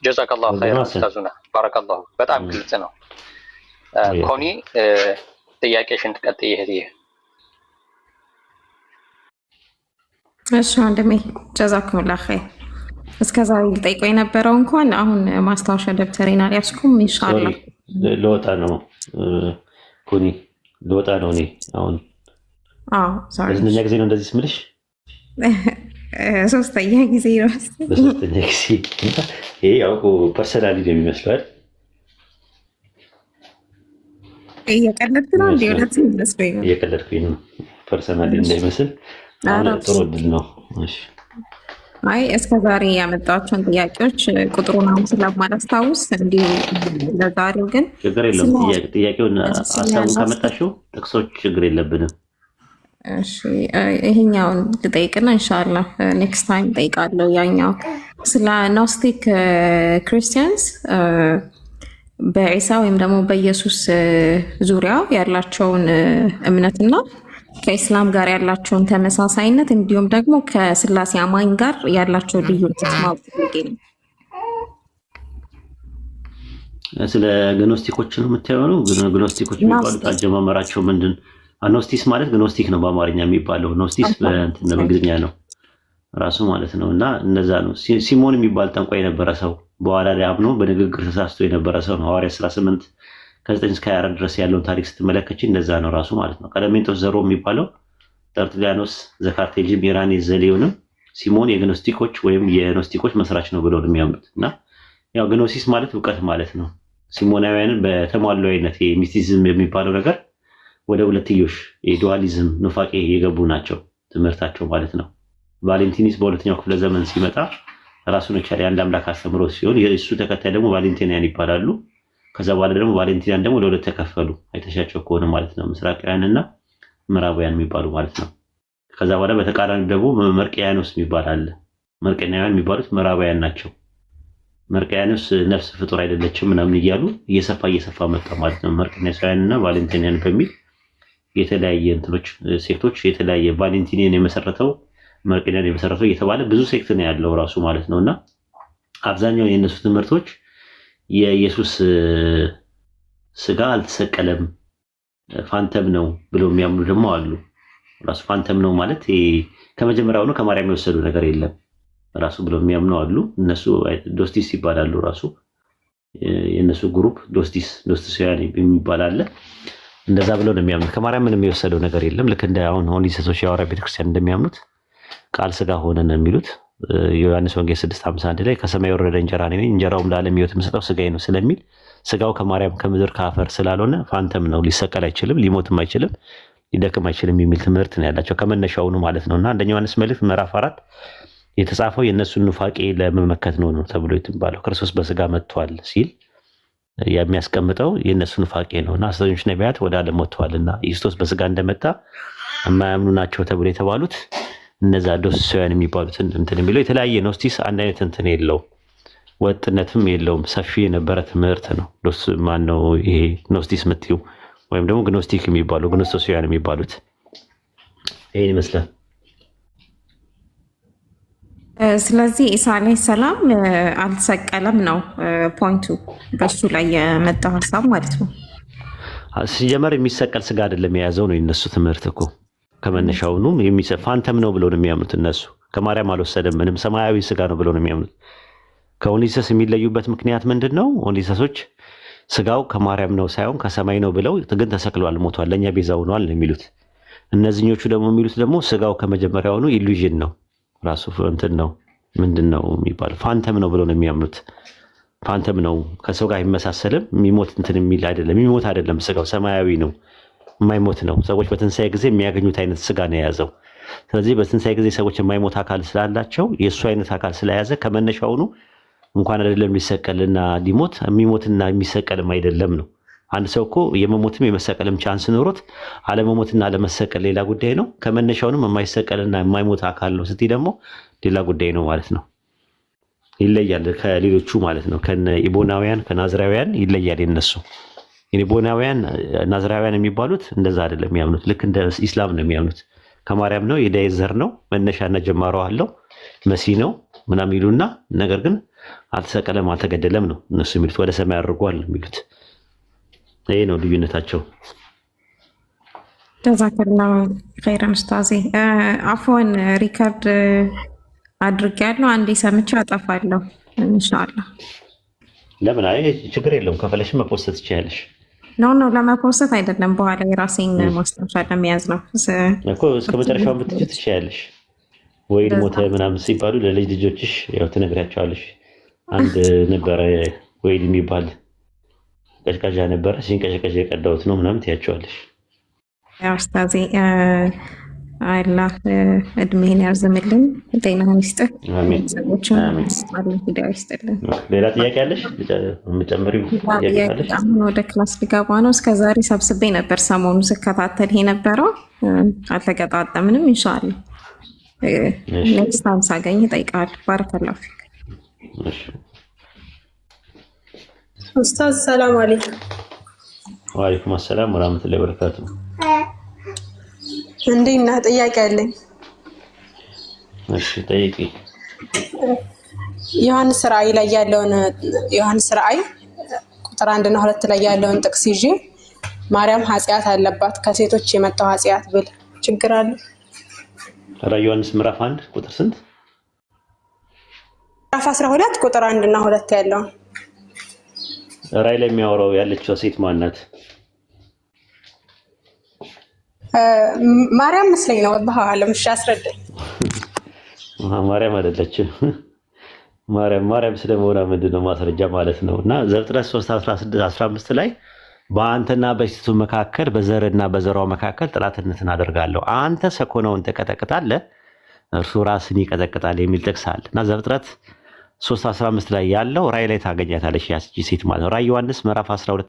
ጀዛከላሁ ኸይር ኡስታዙና ባረከላሁ። በጣም ግልጽ ነው። ኮኒ ጥያቄሽን ትቀጥይ እህቴ። እሺ ወንድሜ ጀዛኩሙላህ ኸይር። እስከዛሬ ልጠይቀው የነበረው እንኳን አሁን ማስታወሻ ደብተሬን አልያዝኩም። ኢንሻአላህ ልወጣ ነው ኮኒ፣ ልወጣ ነው እኔ አሁን። ለስንተኛ ጊዜ ነው እንደዚህ ስምልሽ? ሶስተኛ ጊዜ ነው። በሶስተኛ ጊዜ ይሄ ያው ፐርሰናሊ ነው የሚመስለው አይደል? እየቀለድክ ነው እንዴ? ወላሂ መስሎኝ ነው። እየቀለድኩኝ ነው ፐርሰናሊ እንዳይመስል። ጥሩ እድል ነው። እሺ አይ እስከ ዛሬ ያመጣቸውን ጥያቄዎች ቁጥሩን አሁን ስለማላስታውስ እንዲሁ ለዛሬው ግን ችግር የለውም። ጥያቄውን ሀሳቡን ካመጣሽው ጥቅሶች ችግር የለብንም። እሺ ይሄኛውን ልጠይቅና ኢንሻአላህ ኔክስት ታይም ጠይቃለሁ። ያኛው ስለ ኖስቲክ ክርስቲያንስ በኢሳ ወይም ደግሞ በኢየሱስ ዙሪያ ያላቸውን እምነትና ከኢስላም ጋር ያላቸውን ተመሳሳይነት እንዲሁም ደግሞ ከስላሴ አማኝ ጋር ያላቸው ልዩነት ማወቅ ነው። ስለ ግኖስቲኮች ነው የምታየው። ግኖስቲኮች የሚባሉት አጀማመራቸው ምንድን? ኖስቲስ ማለት ግኖስቲክ ነው በአማርኛ የሚባለው። ኖስቲስ በእንግሊዝኛ ነው ራሱ ማለት ነው። እና እነዛ ነው። ሲሞን የሚባል ጠንቋይ የነበረ ሰው በኋላ ላይ አምኖ በንግግር ተሳስቶ የነበረ ሰው ነው። ሐዋርያት 18 ከ9 እስከ 24 ድረስ ያለውን ታሪክ ስትመለከች እንደዛ ነው ራሱ ማለት ነው። ቀለሜንጦስ ዘሮ የሚባለው ጠርጥሊያኖስ ዘካርቴጅም ኢራኔስ ዘሌዮንም ሲሞን የግኖስቲኮች ወይም የኖስቲኮች መስራች ነው ብለው ነው የሚያምኑት። እና ያው ግኖሲስ ማለት እውቀት ማለት ነው። ሲሞናውያንን በተሟላዊነት ሚስቲሲዝም የሚባለው ነገር ወደ ሁለትዮሽ የዱዋሊዝም ኑፋቄ የገቡ ናቸው ትምህርታቸው ማለት ነው። ቫሌንቲኒስ በሁለተኛው ክፍለ ዘመን ሲመጣ ራሱን የቻለ የአንድ አምላክ አስተምሮ ሲሆን የእሱ ተከታይ ደግሞ ቫሌንቲኒያን ይባላሉ። ከዛ በኋላ ደግሞ ቫሌንቲኒያን ደግሞ ለሁለት ተከፈሉ አይተሻቸው ከሆነ ማለት ነው። ምስራቃውያንና ምዕራባውያን የሚባሉ ማለት ነው። ከዛ በኋላ በተቃራኒ ደግሞ መርቅያኖስ የሚባል አለ። መርቅያውያን የሚባሉት ምዕራባውያን ናቸው። መርቅያኖስ ነፍስ ፍጡር አይደለችም ምናምን እያሉ እየሰፋ መጣ ማለት ነው። መርቅያኖሳውያንና ቫሌንቲኒያን በሚል የተለያየ እንትኖች ሴክቶች የተለያየ ቫሌንቲኒያን የመሰረተው መርቅያኖስ የመሰረተው እየተባለ ብዙ ሴክት ነው ያለው ራሱ ማለት ነውና አብዛኛው የነሱ ትምህርቶች የኢየሱስ ስጋ አልተሰቀለም ፋንተም ነው ብለው የሚያምኑ ደግሞ አሉ። ራሱ ፋንተም ነው ማለት ከመጀመሪያው ነው ከማርያም የወሰዱ ነገር የለም ራሱ ብለው የሚያምኑ አሉ። እነሱ ዶስቲስ ይባላሉ። ራሱ የነሱ ግሩፕ ዶስቲሳውያን የሚባል አለ። እንደዛ ብለው ነው የሚያምኑት። ከማርያም ምንም የወሰደው ነገር የለም። ልክ እንደ አሁን ኦኒሲሶች የሐዋርያት ቤተክርስቲያን እንደሚያምኑት ቃል ስጋ ሆነ ነው የሚሉት። ዮሐንስ ወንጌል 6:51 ላይ ከሰማይ የወረደ እንጀራ ነኝ እንጀራውም ለዓለም ሕይወት የምሰጠው ስጋዬ ነው ስለሚል ስጋው ከማርያም ከምድር ከአፈር ስላልሆነ ፋንተም ነው፣ ሊሰቀል አይችልም፣ ሊሞትም አይችልም፣ ሊደክም አይችልም የሚል ትምህርት ነው ያላቸው ከመነሻውኑ ማለት ነውና አንደኛ ዮሐንስ መልእክት ምዕራፍ 4 የተጻፈው የእነሱን ኑፋቄ ለመመከት ነው ተብሎ የተባለው ክርስቶስ በስጋ መጥቷል ሲል የሚያስቀምጠው የእነሱ ኑፋቄ ነውና ሐሰተኞች ነቢያት ወደ ዓለም ወጥተዋልና ክርስቶስ በስጋ እንደመጣ የማያምኑ ናቸው ተብሎ የተባሉት እነዛ ዶስቲሳውያን የሚባሉትን እንትን የሚለው የተለያየ ኖስቲስ አንድ አይነት እንትን የለውም፣ ወጥነትም የለውም። ሰፊ የነበረ ትምህርት ነው። ማነው ይሄ ኖስቲስ የምትይው ወይም ደግሞ ግኖስቲክ የሚባሉ ግኖስቶሳውያን የሚባሉት ይሄን ይመስላል። ስለዚህ ኢሳ አለይሂ ሰላም አልተሰቀለም ነው ፖይንቱ፣ በሱ ላይ የመጣው ሀሳብ ማለት ነው። ሲጀመር የሚሰቀል ስጋ አይደለም የያዘው ነው የነሱ ትምህርት እኮ ከመነሻውኑ ፋንተም ነው ብለው ነው የሚያምኑት እነሱ። ከማርያም አልወሰደም ምንም ሰማያዊ ስጋ ነው ብለው ነው የሚያምኑት። ከኦኒሰስ የሚለዩበት ምክንያት ምንድን ነው? ኦኒሰሶች ስጋው ከማርያም ነው ሳይሆን ከሰማይ ነው ብለው ግን ተሰቅሏል፣ ሞቷል፣ ለእኛ ቤዛ ሆኗል ነው የሚሉት። እነዚህኞቹ ደግሞ የሚሉት ደግሞ ስጋው ከመጀመሪያውኑ ኢሉዥን ነው ራሱ እንትን ነው ምንድን ነው የሚባለው ፋንተም ነው ብለው ነው የሚያምኑት። ፋንተም ነው ከሰው ጋር አይመሳሰልም፣ የሚሞት እንትን የሚል አይደለም፣ የሚሞት አይደለም፣ ስጋው ሰማያዊ ነው፣ የማይሞት ነው። ሰዎች በትንሣኤ ጊዜ የሚያገኙት አይነት ስጋ ነው የያዘው። ስለዚህ በትንሣኤ ጊዜ ሰዎች የማይሞት አካል ስላላቸው የእሱ አይነት አካል ስለያዘ ከመነሻውኑ እንኳን አይደለም ሊሰቀልና ሊሞት የሚሞትና የሚሰቀልም አይደለም ነው። አንድ ሰው እኮ የመሞትም የመሰቀልም ቻንስ ኖሮት አለመሞትና አለመሰቀል ሌላ ጉዳይ ነው። ከመነሻውንም የማይሰቀልና የማይሞት አካል ነው ስትይ ደግሞ ሌላ ጉዳይ ነው ማለት ነው። ይለያል ከሌሎቹ ማለት ነው። ከነ ኢቦናውያን ከናዝራውያን ይለያል። የነሱ ኢቦናውያን ናዝራውያን የሚባሉት እንደዛ አይደለም የሚያምኑት። ልክ እንደ ኢስላም ነው የሚያምኑት። ከማርያም ነው፣ የዳዊት ዘር ነው፣ መነሻና ጀማሮ አለው፣ መሲህ ነው ምናምን ይሉና ነገር ግን አልተሰቀለም አልተገደለም ነው እነሱ የሚሉት። ወደ ሰማይ አድርጓል የሚሉት። ይሄ ነው ልዩነታቸው። ጀዛከላሁ ኸይረን ኡስታዜ። አፎን ሪከርድ አድርጌያለሁ። አንዴ ሰምቼ አጠፋለሁ ኢንሻአላህ። ለምን? አይ ችግር የለውም ከፈለሽ መፖስት ትችያለሽ። ኖ ለመፖስት አይደለም፣ በኋላ የራሴን ማስታወሻ ለመያዝ ነው እኮ። እስከ መጨረሻው ብትጭ ትችያለሽ ወይ ሞተ ምናምን ሲባሉ ለልጅ ልጆችሽ ያው ትነግሪያቸዋለሽ። አንድ ነበረ ወይድ የሚባል ቀዥቃዣ ነበረ፣ ሲንቀዥቀዥ የቀዳሁት ነው ምናምን ትያቸዋለሽ። ኡስታዜ አላህ እድሜህን ያርዝምልን፣ ጤናህን ይስጥህ፣ አሜን ቤተሰቦችን አሜን። ሂዳ ይስጥልን። ሌላ ጥያቄ አለሽ? የምጨምሪው ጥያቄ ካለሽ? አሁን ወደ ክላስ ሊገባ ነው። እስከዛሬ ሰብስቤ ነበር ሰሞኑ ስከታተል የነበረው አልተገጣጠምንም። ኢንሻአላህ ኔክስት ታይም ሳገኝ እጠይቃለሁ። ባረከላሁ ፊክ። እሺ ኡስታዝ ሰላም አለይኩም። ወአለይኩም አሰላም ወራህመቱላሂ ወበረካቱ። እንዴት ነህ? ጥያቄ አለኝ። እሺ ጠይቂ። ዮሐንስ ራእይ ላይ ያለውን ዮሐንስ ራእይ ቁጥር 1 እና 2 ላይ ያለውን ጥቅስ ይዤ ማርያም ኃጢአት አለባት ከሴቶች የመጣው ኃጢአት ብል ችግር አለ? ራዕይ ዮሐንስ ምዕራፍ 1 ቁጥር ስንት? ምዕራፍ 12 ቁጥር 1 እና 2 ያለውን ራዕይ ላይ የሚያወራው ያለችው ሴት ማን ናት? ማርያም መስለኝ ነው። ወላሂ አለም። እሺ አስረዳኝ። ማርያም አይደለችም። ማርያም ስለመሆኗ ምንድነው ማስረጃ ማለት ነው? እና ዘፍጥረት 3:16-15 ላይ በአንተና በሴቲቱ መካከል በዘርና በዘሯ መካከል ጠላትነትን አደርጋለሁ፣ አንተ ሰኮናውን ትቀጠቅጣለህ፣ እርሱ ራስን ይቀጠቅጣል የሚል ጥቅስ አለ። እና ዘፍጥረት 3:15 ላይ ያለው ራዕይ ላይ ታገኛታለሽ ያቺ ሴት ማለት ነው። ራዕይ ዮሐንስ ምዕራፍ 12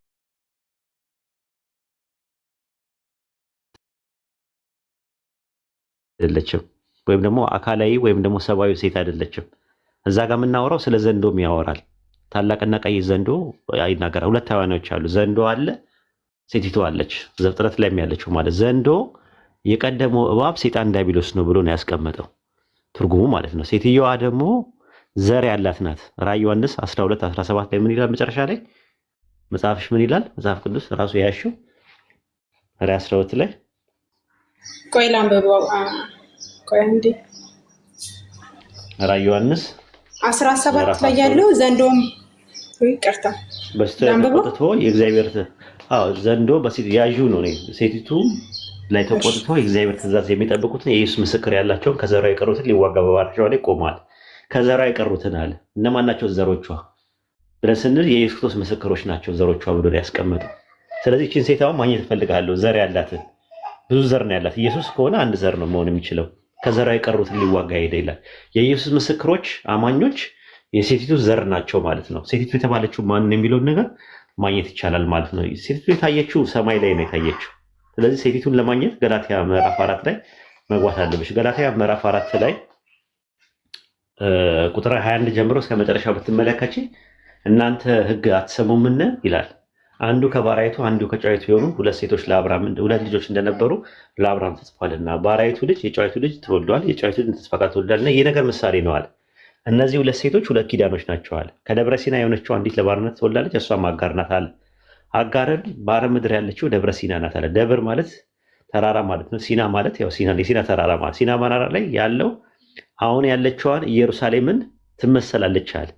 አይደለችም፣ ወይም ደግሞ አካላዊ ወይም ደግሞ ሰብአዊ ሴት አይደለችም። እዛ ጋር የምናወራው ስለ ዘንዶም ያወራል። ታላቅና ቀይ ዘንዶ ይናገራል። ሁለት ሃይዋኖች አሉ፣ ዘንዶ አለ፣ ሴቲቱ አለች። ዘፍጥረት ላይ ያለችው ማለት ዘንዶ የቀደመው እባብ ሰይጣን ዲያብሎስ ነው ብሎ ነው ያስቀመጠው ትርጉሙ ማለት ነው። ሴትዮዋ ደግሞ ዘር ያላት ናት። ራዕይ ዮሐንስ 12:17 ላይ ምን ይላል? መጨረሻ ላይ መጽሐፍሽ ምን ይላል? መጽሐፍ ቅዱስ ራሱ ያያሽው ራዕይ 12 ላይ ቆይ ላንብበው። ቆይ እንዴ ራዕይ ዮሐንስ 17 ላይ ያለው ዘንዶም ይቅርታ በስተቆጥቶ የእግዚአብሔር ዘንዶ በሴት ያዡ ነው። ሴቲቱ ላይ ተቆጥቶ የእግዚአብሔር ትእዛዝ የሚጠብቁትን የኢየሱስ ምስክር ያላቸውን ከዘሯ የቀሩትን ሊዋጋ በባርሻው ላይ ቆሟል። ከዘሯ የቀሩትን አለ። እነማን ናቸው ዘሮቿ ብለን ስንል የኢየሱስ ክርስቶስ ምስክሮች ናቸው ዘሮቿ ብሎ ያስቀመጠው። ስለዚህ እቺን ሴታው ማግኘት እፈልጋለሁ፣ ዘር ያላትን። ብዙ ዘር ነው ያላት። ኢየሱስ ከሆነ አንድ ዘር ነው መሆን የሚችለው። ከዘሯ የቀሩትን ሊዋጋ ሄደ ይላል። የኢየሱስ ምስክሮች አማኞች የሴቲቱ ዘር ናቸው ማለት ነው። ሴቲቱ የተባለችው ማን የሚለውን ነገር ማግኘት ይቻላል ማለት ነው። ሴቲቱ የታየችው ሰማይ ላይ ነው የታየችው። ስለዚህ ሴቲቱን ለማግኘት ገላትያ ምዕራፍ 4 ላይ መግባት አለብሽ። ገላትያ ምዕራፍ 4 ላይ ቁጥር 21 ጀምሮ እስከ መጨረሻው ብትመለከቺ እናንተ ሕግ አትሰሙምን ይላል። አንዱ ከባሪያይቱ አንዱ ከጨዋይቱ የሆኑ ሁለት ሴቶች ለአብርሃም ሁለት ልጆች እንደነበሩ ለአብርሃም ተጽፏልና ባሪያይቱ ልጅ የጨዋይቱ ልጅ ትወልዷል፣ የጨዋይቱ ልጅ ተስፋ ጋር ትወልዳልና ይህ ነገር ምሳሌ ነው አለ። እነዚህ ሁለት ሴቶች ሁለት ኪዳኖች ናቸዋል። ከደብረ ሲና የሆነችው አንዲት ለባርነት ትወልዳለች፣ እሷም አጋር ናት አለ። አጋርን በአረብ ምድር ያለችው ደብረ ሲና ናት አለ። ደብር ማለት ተራራ ማለት ነው። ሲና ማለት ያው የሲና ተራራ ማለት ሲና ተራራ ላይ ያለው አሁን ያለችዋን ኢየሩሳሌምን ትመሰላለች አለ።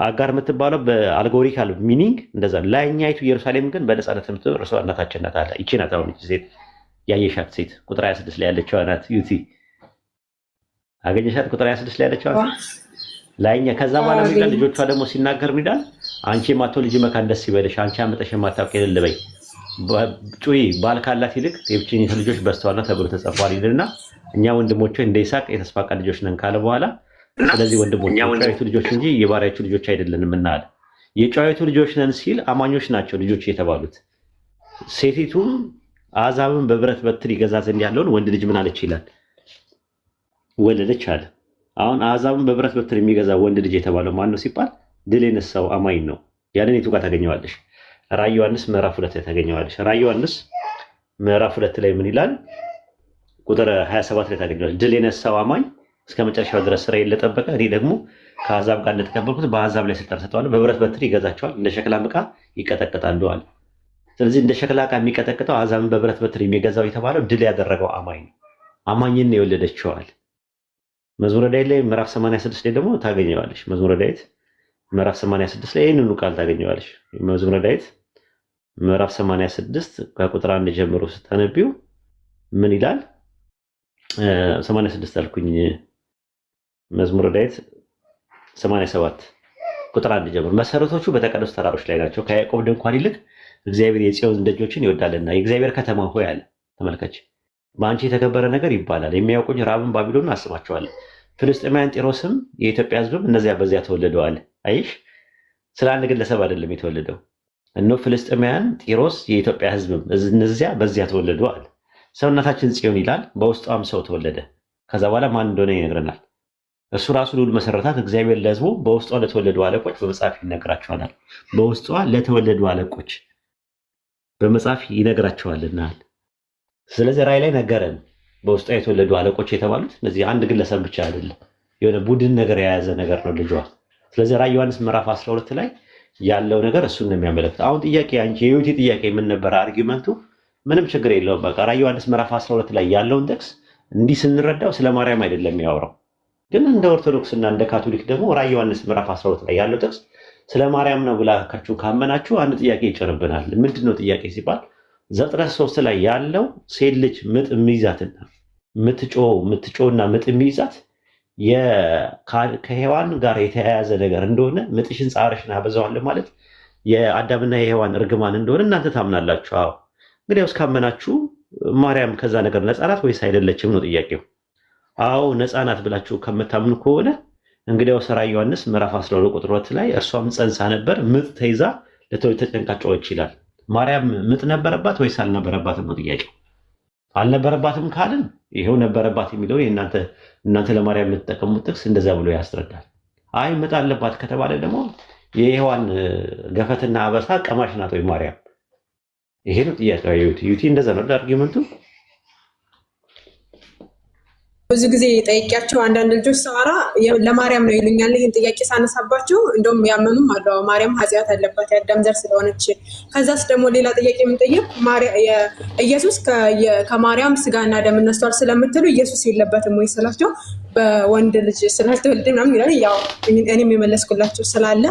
አጋር የምትባለው በአልጎሪካል ሚኒንግ እንደዛ። ላይኛይቱ ኢየሩሳሌም ግን በነፃነት የምትኖር እርሷ እናታችን ናት አለ። ይቺ ናት አሁን ሴት ያየሻት ሴት ቁጥር 26 ላይ ያለችዋ ናት። ዩቲ አገኘሻት? ቁጥር 26 ላይ ያለችዋ ላይኛ። ከዛ በኋላ ሚዳል ልጆቿ ደግሞ ሲናገር ሚዳል አንቺ የማትወልጂ መካን ደስ ይበልሽ፣ አንቺ አመጠሽ የማታውቂ እልል በይ፣ ጩይ፣ ባል ካላት ይልቅ የብቸኝነት ልጆች በዝተዋልና ተብሎ ተጽፏል ይልና እኛ ወንድሞቹ እንደ ይስሐቅ የተስፋ ቃል ልጆች ነን ካለ በኋላ ስለዚህ ወንድሞች የጨዋይቱ ልጆች እንጂ የባሪያይቱ ልጆች አይደለንም እናል። የጨዋይቱ ልጆች ነን ሲል አማኞች ናቸው ልጆች የተባሉት። ሴቲቱም አሕዛብን በብረት በትር ይገዛ ዘንድ ያለውን ወንድ ልጅ ምን አለች ይላል? ወለደች አለ። አሁን አሕዛብን በብረት በትር የሚገዛ ወንድ ልጅ የተባለው ማን ነው ሲባል ድል የነሳው አማኝ ነው። ያንን የቱ ጋር ታገኘዋለሽ? ራዕይ ዮሐንስ ምዕራፍ 2 ላይ ታገኘዋለሽ። ራዕይ ዮሐንስ ምዕራፍ 2 ላይ ምን ይላል? ቁጥር 27 ላይ ታገኘዋለሽ። ድል የነሳው አማኝ እስከ መጨረሻው ድረስ ስራዬን ለጠበቀ እኔ ደግሞ ከአሕዛብ ጋር እንደተቀበልኩት በአሕዛብ ላይ ስልጣን ሰጠዋለሁ፣ በብረት በትር ይገዛቸዋል፣ እንደ ሸክላ ዕቃ ይቀጠቅጣሉ አለ። ስለዚህ እንደ ሸክላ ዕቃ የሚቀጠቅጠው አሕዛብን በብረት በትር የሚገዛው የተባለው ድል ያደረገው አማኝ ነው። አማኝን ነው የወለደችዋል። መዝሙረ ዳዊት ላይ ምዕራፍ 86 ላይ ደግሞ ታገኘዋለሽ። መዝሙረ ዳዊት ምዕራፍ 86 ላይ ይህንኑ ቃል ታገኘዋለሽ። መዝሙረ ዳዊት ምዕራፍ 86 ከቁጥር 1 ጀምሮ ስታነቢው ምን ይላል? 86 አልኩኝ። መዝሙረ ዳዊት 87 ቁጥር 1 ጀምሮ መሰረቶቹ በተቀደሱ ተራሮች ላይ ናቸው፣ ከያዕቆብ ድንኳን ይልቅ እግዚአብሔር የጽዮን ደጆችን ይወዳልና የእግዚአብሔር ከተማ ሆይ አለ። ተመልከች፣ በአንቺ የተከበረ ነገር ይባላል። የሚያውቁኝ ራብን ባቢሎን አስባቸዋለሁ። ፍልስጤማውያን ጢሮስም የኢትዮጵያ ሕዝብም እነዚያ በዚያ ተወለደዋል። አይሽ ስለ አንድ ግለሰብ አይደለም የተወለደው። እነሆ ፍልስጤማውያን ጢሮስ የኢትዮጵያ ሕዝብም እነዚያ በዚያ ተወለደዋል። ሰውነታችን ጽዮን ይላል፣ በውስጧም ሰው ተወለደ። ከዛ በኋላ ማን እንደሆነ ይነግረናል። እሱ ራሱ ልዑል መሰረታት። እግዚአብሔር ለሕዝቡ በውስጧ ለተወለዱ አለቆች በመጽሐፍ ይነግራቸዋል። በውስጧ ለተወለዱ አለቆች በመጽሐፍ ይነግራቸዋልናል። ስለዚህ ራእይ ላይ ነገረን። በውስጧ የተወለዱ አለቆች የተባሉት እነዚህ አንድ ግለሰብ ብቻ አይደለም፣ የሆነ ቡድን ነገር የያዘ ነገር ነው ልጇ። ስለዚህ ራእይ ዮሐንስ ምዕራፍ 12 ላይ ያለው ነገር እሱን ነው የሚያመለክት። አሁን ጥያቄ አንቺ የዩቲ ጥያቄ ምን ነበር? አርጊመንቱ ምንም ችግር የለውም። በቃ ራእይ ዮሐንስ ምዕራፍ 12 ላይ ያለውን ጥቅስ እንዲህ ስንረዳው ስለ ማርያም አይደለም የሚያወራው። ግን እንደ ኦርቶዶክስ እና እንደ ካቶሊክ ደግሞ ራእይ ዮሐንስ ምዕራፍ 12 ላይ ያለው ጥቅስ ስለ ማርያም ነው ብላችሁ ካመናችሁ አንድ ጥያቄ ይጭርብናል። ምንድን ነው ጥያቄ ሲባል ዘፍጥረት 3 ላይ ያለው ሴት ልጅ ምጥ የሚይዛትና ምትጮህና ምጥ የሚይዛት ከሔዋን ጋር የተያያዘ ነገር እንደሆነ ምጥሽን ጻርሽን አበዛዋለሁ ማለት የአዳምና የሔዋን እርግማን እንደሆነ እናንተ ታምናላችሁ። አዎ እንግዲያውስ ካመናችሁ ማርያም ከዛ ነገር ነፃ ናት ወይስ አይደለችም ነው ጥያቄው። አዎ ነፃ ናት ብላችሁ ከምታምኑ ከሆነ እንግዲያውስ ራዕይ ዮሐንስ ምዕራፍ 12 ቁጥር 2 ላይ እርሷም ጸንሳ ነበር፣ ምጥ ተይዛ ለተወለደ ተጨንቃ ጮኸች ይላል። ማርያም ምጥ ነበረባት ወይስ አልነበረባትም ነው ጥያቄው። አልነበረባትም ካልን ይሄው ነበረባት የሚለው እናንተ ለማርያም የምትጠቀሙት ጥቅስ እንደዛ ብሎ ያስረዳል። አይ ምጥ አለባት ከተባለ ደግሞ የሔዋን ገፈትና አበሳ ቀማሽ ናት ወይ ማርያም? ይሄ ነው ጥያቄው። ዩቲ እንደዛ ነው አርጊመንቱ። ብዙ ጊዜ ጠይቂያቸው አንዳንድ ልጆች ሰዋራ ለማርያም ነው ይሉኛል። ይህን ጥያቄ ሳነሳባቸው እንደውም ያመኑም አሉ ማርያም ኃጢአት አለባት የአዳም ዘር ስለሆነች። ከዛስ ደግሞ ሌላ ጥያቄ የምንጠይቅ ኢየሱስ ከማርያም ስጋና ደም ነስቷል ስለምትሉ ኢየሱስ የለበትም ወይ ስላቸው በወንድ ልጅ ስላልተወለደ ምናምን ይላል። ያው እኔም የመለስኩላቸው ስላለ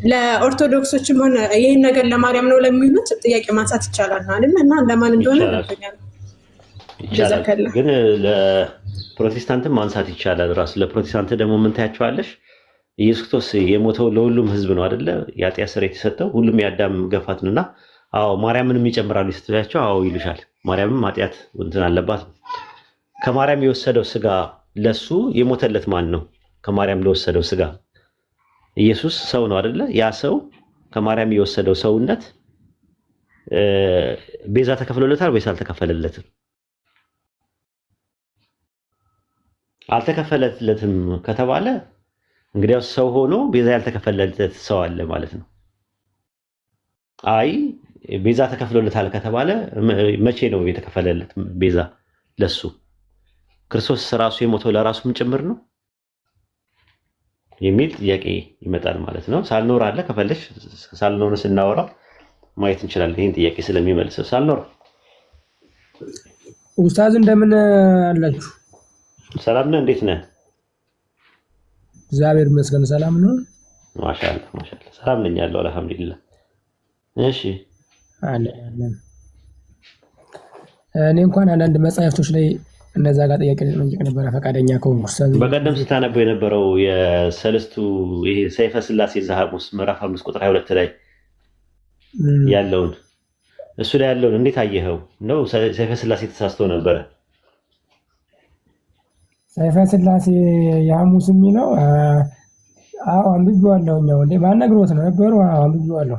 ለኦርቶዶክሶችም ሆነ ይህን ነገር ለማርያም ነው ለሚሉት ጥያቄ ማንሳት ይቻላል አይደል? እና ለማን እንደሆነ ይችላል ግን ለፕሮቴስታንትም ማንሳት ይቻላል። ራሱ ለፕሮቴስታንት ደግሞ ምን ታያቸዋለሽ? ኢየሱስ ክርስቶስ የሞተው ለሁሉም ሕዝብ ነው አይደለ? የኃጢአት ስርየት የተሰጠው ሁሉም የአዳም ገፋት ነውና፣ አዎ ማርያምንም ይጨምራሉ ስትያቸው፣ አዎ ይሉሻል። ማርያምም ኃጢአት እንትን አለባት። ከማርያም የወሰደው ስጋ ለሱ የሞተለት ማን ነው? ከማርያም ለወሰደው ስጋ ኢየሱስ ሰው ነው አይደለ? ያ ሰው ከማርያም የወሰደው ሰውነት ቤዛ ተከፍሎለታል ወይስ አልተከፈለለትም? አልተከፈለለትም ከተባለ እንግዲያው ሰው ሆኖ ቤዛ ያልተከፈለለት ሰው አለ ማለት ነው። አይ ቤዛ ተከፍሎለታል ከተባለ መቼ ነው የተከፈለለት ቤዛ? ለሱ ክርስቶስ ራሱ የሞተው ለራሱም ጭምር ነው የሚል ጥያቄ ይመጣል ማለት ነው። ሳልኖር አለ ከፈለሽ ሳልኖር ስናወራ ማየት እንችላለን። ይህን ጥያቄ ስለሚመልሰው ሳልኖር ኡስታዝ እንደምን አላችሁ? ሰላም ነህ? እንዴት ነህ? እግዚአብሔር ይመስገን ሰላም ነው። ማሻአላህ ማሻአላህ ሰላም ነኝ ያለው አልሐምዱሊላህ። እሺ አለን። እኔ እንኳን አንዳንድ መጽሐፍቶች ላይ እነዛ ጋር ጥያቄ ልጠይቅ ነበረ ፈቃደኛ ከሆንኩ። ኡስታዝ በቀደም ስታነበው የነበረው የሰለስቱ ይሄ ሰይፈ ስላሴ ዘሐሙስ ምዕራፍ 5 ቁጥር 22 ላይ ያለውን እሱ ላይ ያለውን እንዴት አየኸው? ነው ሰይፈ ስላሴ ተሳስቶ ነበረ? ሰይፈ ስላሴ የሐሙስ የሚለው አዎ አንብቤዋለሁ። እንዴ ማን ነግሮት ነው ነበሩ? አዎ አንብቤዋለሁ።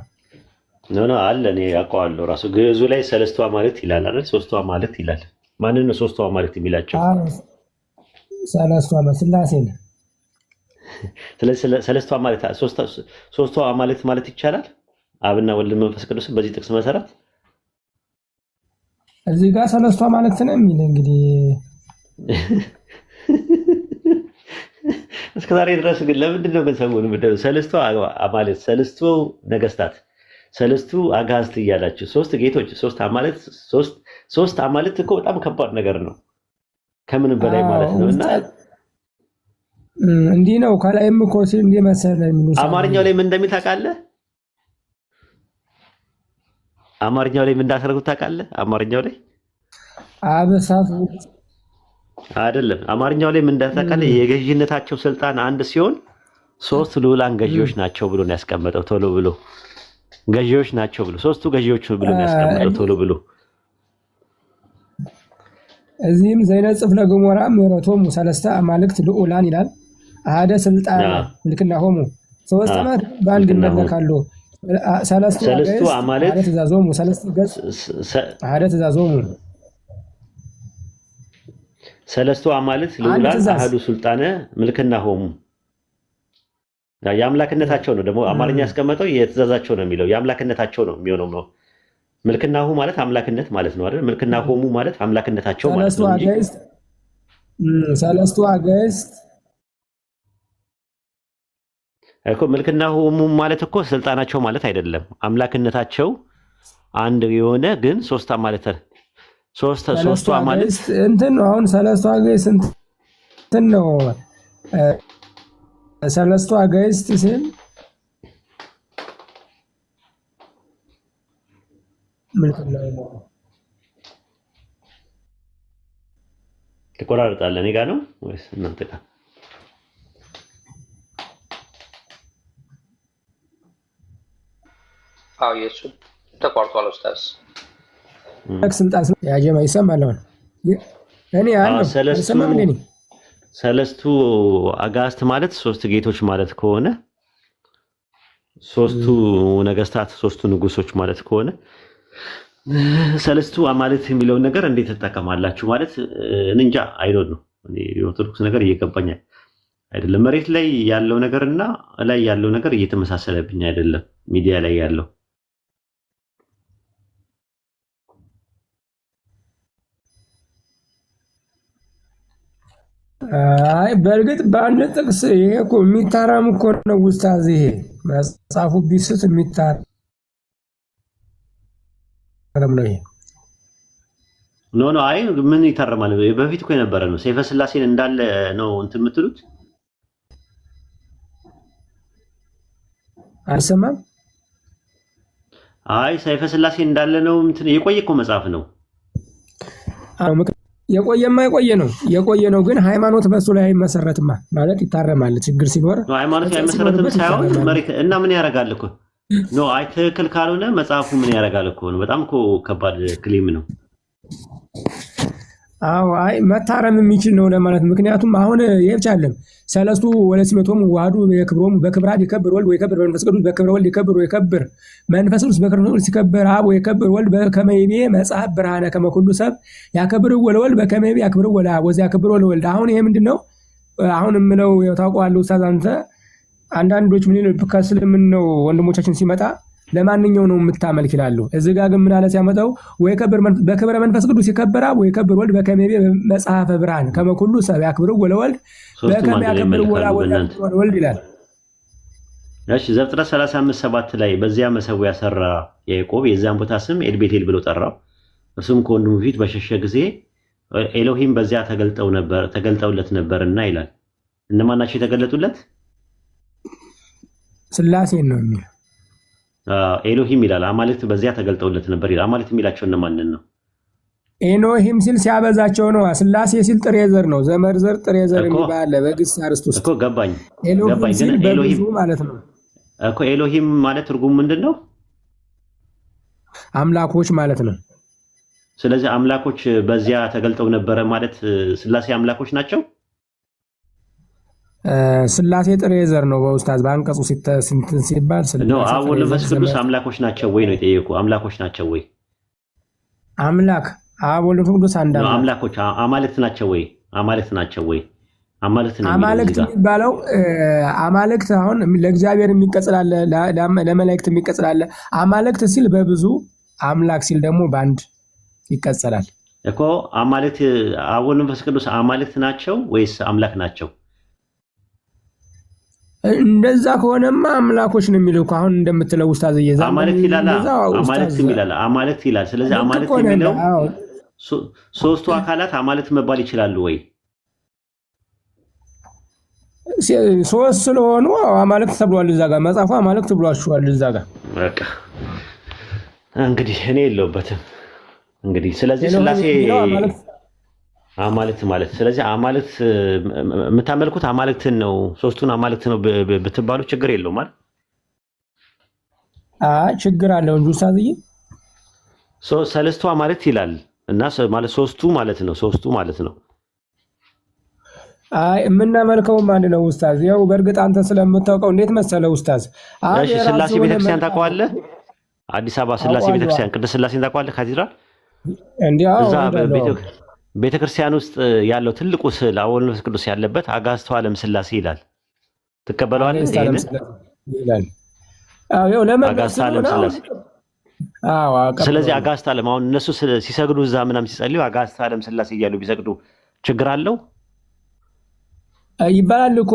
ኖ አለ እኔ አውቀዋለሁ። ራሱ ግዕዙ ላይ ሰለስቱ አማልክት ይላል አይደል? ሶስቱ አማልክት ይላል። ማንን ነው ሶስቱ አማልክት የሚላቸው? ሰለስቱ አማልክት ስላሴ ነው። ስለዚህ ሰለስቱ አማልክት ሶስቱ አማልክት ማለት ይቻላል? አብና ወልድ መንፈስ ቅዱስ በዚህ ጥቅስ መሰረት እዚህ ጋር ሰለስቱ አማልክት ነው የሚል እንግዲህ እስከ ዛሬ ድረስ ግን ለምንድን ነው ሰሞኑን ምንድነው ሰለስቱ አማልክት፣ ሰለስቱ ነገስታት፣ ሰለስቱ አጋዕዝት እያላችሁ ሶስት ጌቶች፣ ሶስት አማልክት እኮ በጣም ከባድ ነገር ነው ከምንም በላይ ማለት ነው። እና እንዲህ ነው ከላይም እኮ ሲል እንዲህ መሰለኝ አማርኛው ላይ ምን እንደሚል ታውቃለህ? አማርኛው ላይ ምን እንዳሰረጉት ታውቃለህ? አማርኛው ላይ አበሳት አይደለም። አማርኛው ላይ ምን እንዳታውቃለህ? የገዢነታቸው ስልጣን አንድ ሲሆን ሶስት ልዑላን ገዢዎች ናቸው ብሎ ነው ያስቀመጠው። ቶሎ ብሎ ገዢዎች ናቸው ብሎ ሶስቱ ገዢዎች ብሎ ነው ያስቀመጠው ቶሎ ብሎ። እዚህም ዘይነጽፍ ለገሞራ ምሕረቶሙ ሰለስተ አማልክት ልዑላን ይላል። አሐደ ስልጣን ምልክናሆሙ ሶስት ዓመት በአንድ ይመለካሉ። ሰለስቱ አማልክት አሐደ ትእዛዞሙ ሰለስቱ ገጽ አሐደ ትእዛዞሙ ሰለስቱ አማልክት ልዑላን አሐዱ ስልጣነ ምልክናሆሙ የአምላክነታቸው ነው። ደግሞ አማርኛ ያስቀመጠው የትእዛዛቸው ነው የሚለው የአምላክነታቸው ነው የሚሆነው ነው። ምልክናሁ ማለት አምላክነት ማለት ነው አይደል? ምልክናሆሙ ማለት አምላክነታቸው ማለት ነው እንጂ ሰለስቱ አገስት እኮ ምልክናሆሙ ማለት እኮ ስልጣናቸው ማለት አይደለም። አምላክነታቸው አንድ የሆነ ግን ሶስት ማለት ሶስቱ ማለት እንትን ነው። አሁን ሰለስቱ አገስት እንትን ነው። ሰለስቱ አገስት ሲል ምልክናሆሙ ተቆራርጣለህ። እኔ ጋር ነው ወይስ እናንተ ጋር? አዎ የሱ ተቋርጧል። ኡስታዝ ስልጣን ያጀማ ይሰማል። አሁን እኔ አለው ሰማም ለኔ ሰለስቱ አጋስት ማለት ሶስት ጌቶች ማለት ከሆነ ሶስቱ ነገስታት ሶስቱ ንጉሶች ማለት ከሆነ ሰለስቱ አማልክት የሚለውን ነገር እንዴት ተጠቀማላችሁ ማለት እንጃ አይዶን ነው። እኔ የኦርቶዶክስ ነገር እየገባኝ አይደለም። መሬት ላይ ያለው ነገርና ላይ ያለው ነገር እየተመሳሰለብኝ አይደለም። ሚዲያ ላይ ያለው አይ በእርግጥ በአንድ ጥቅስ ይሄ እኮ የሚታረም እኮ ነው ኡስታዝ። ይሄ መጽሐፉ ቢስት የሚታረም ነው። ይሄ ኖ አይ ምን ይታረማል? በፊት እኮ የነበረ ነው። ሰይፈ ስላሴን እንዳለ ነው እንትን የምትሉት አልሰማም። አይ ሰይፈ ስላሴን እንዳለ ነው እንትን የቆየ እኮ መጽሐፍ ነው። የቆየ ነው ግን ሃይማኖት በሱ ላይ አይመሰረትማ ማለት ይታረማል። ችግር ሲኖር ሃይማኖት አይመሰረትም ሳይሆን መሬት እና ምን ያደርጋል እኮ ኖ አይ ትክክል ካልሆነ መጽሐፉ ምን ያደርጋል እኮ ነው። በጣም እኮ ከባድ ክሌም ነው። አዎ አይ መታረም የሚችል ነው ለማለት ምክንያቱም አሁን ይብቻለም ሰለስቱ ወለሲመቶም ዋዱ የክብሮም በክብራድ ይከብር ወልድ ወይከብር መንፈስ ቅዱስ በክብረ ወልድ ይከብር ወይከብር መንፈስ ቅዱስ በክብረ ወልድ ሲከብር አብ ወይከብር ወልድ በከመይቤ መጽሐፍ ብርሃነ ከመኩሉ ሰብ ያከብር ወልድ በከመይቤ ያከብር ወልድ ወዚያ ያከብር ወልድ። አሁን ይሄ ምንድነው? አሁን የምለው ታውቀዋለህ ኡስታዝ አንተ አንዳንዶች ምን ይሉ ከእስልምና ነው ወንድሞቻችን ሲመጣ ለማንኛው ነው የምታመልክ ይላሉ። እዚህ ጋር ግን ምን አለ ሲያመጣው ወይ ከብር በክብረ መንፈስ ቅዱስ ይከበራ ወይ ከብር ወልድ በከመይቤ መጽሐፈ ብርሃን ከመኩሉ ሰብ ያከብር ወልድ በከመ ያከብር ወልድ ይላል። እሺ ዘፍጥረት 35:7 ላይ በዚያ መሰዊያ ሰራ ያዕቆብ የዛን ቦታ ስም ኤልቤቴል ብሎ ጠራው። እርሱም ከወንድሙ ፊት በሸሸ ጊዜ ኤሎሂም በዚያ ተገልጠውለት ነበርና ይላል። እነማን ናቸው የተገለጡለት? ስላሴን ነው የሚል ኤሎሂም ይላል። አማልክት በዚያ ተገልጠውለት ነበር ይላል። አማልክት የሚላቸው እነማንን ነው? ኤሎሂም ሲል ሲያበዛቸው ነው። ስላሴ ሲል ጥሬ ዘር ነው። ዘመድ ዘር ጥሬ ዘር የሚባል በግስ አርስት ውስጥ እኮ ገባኝ ግን ኤሎሂም ማለት ነው እኮ ኤሎሂም ማለት ትርጉሙ ምንድነው? አምላኮች ማለት ነው። ስለዚህ አምላኮች በዚያ ተገልጠው ነበረ ማለት ስላሴ አምላኮች ናቸው። ስላሴ ጥሬ ዘር ነው። በኡስታዝ በአንቀጹ ሲባል ነው አብ ወልድ መንፈስ ቅዱስ አምላኮች ናቸው ወይ ነው የጠየቁ። አምላኮች ናቸው ወይ? አምላክ አብ ወልድ መንፈስ ቅዱስ አንድ አምላኮች አማልክት ናቸው ወይ? አማልክት ናቸው ወይ? አማልክት የሚባለው አማልክት አሁን ለእግዚአብሔር የሚቀጽላለ ለመላእክት የሚቀጽላለ አማልክት ሲል በብዙ አምላክ ሲል ደግሞ በአንድ ይቀጸላል እኮ። አማልክት አብ ወልድ መንፈስ ቅዱስ አማልክት ናቸው ወይስ አምላክ ናቸው? እንደዛ ከሆነማ አምላኮች ነው የሚለው። አሁን እንደምትለው ኡስታዝ እየዛ አማልክት ይላል። አማልክት ይላል። ስለዚህ አማልክት የሚለው ሶስቱ አካላት አማልክት መባል ይችላሉ ወይ? ሶስት ስለሆኑ አማልክት ተብሏል እዛ ጋር መጽሐፉ አማልክት ብሏቸዋል እዛ ጋር። በቃ እንግዲህ እኔ የለውበትም እንግዲህ። ስለዚህ ስላሴ አማልክት ማለት ስለዚህ አማልክት የምታመልኩት አማልክትን ነው። ሶስቱን አማልክት ነው ብትባሉ ችግር የለውም ማለት ችግር አለው እንጂ ኡስታዝዬ ሰለስቱ አማልክት ይላል እና ማለት ሶስቱ ማለት ነው። አይ የምናመልከው ማን ነው ኡስታዝ? ያው በእርግጥ አንተ ስለምታውቀው እንዴት መሰለ ኡስታዝ? እሺ ስላሴ ቤተክርስቲያን ታውቀዋለህ? አዲስ አበባ ስላሴ ቤተክርስቲያን ቅድስት ስላሴን ታውቀዋለህ? ካቴድራል እንዲያው እዛ ቤተክርስቲያን ውስጥ ያለው ትልቁ ስዕል አቡነ መንፈስ ቅዱስ ያለበት አጋዕዝተ ዓለም ስላሴ ይላል። ትቀበለዋለህ? ይሄን ይላል። አዎ ያው አጋዕዝተ ዓለም ስላሴ። አዎ ስለዚህ አጋዕዝተ ዓለም አሁን እነሱ ሲሰግዱ እዛ ምናምን ሲጸልዩ አጋዕዝተ ዓለም ስላሴ እያሉ ቢሰግዱ ችግር አለው ይባላል እኮ።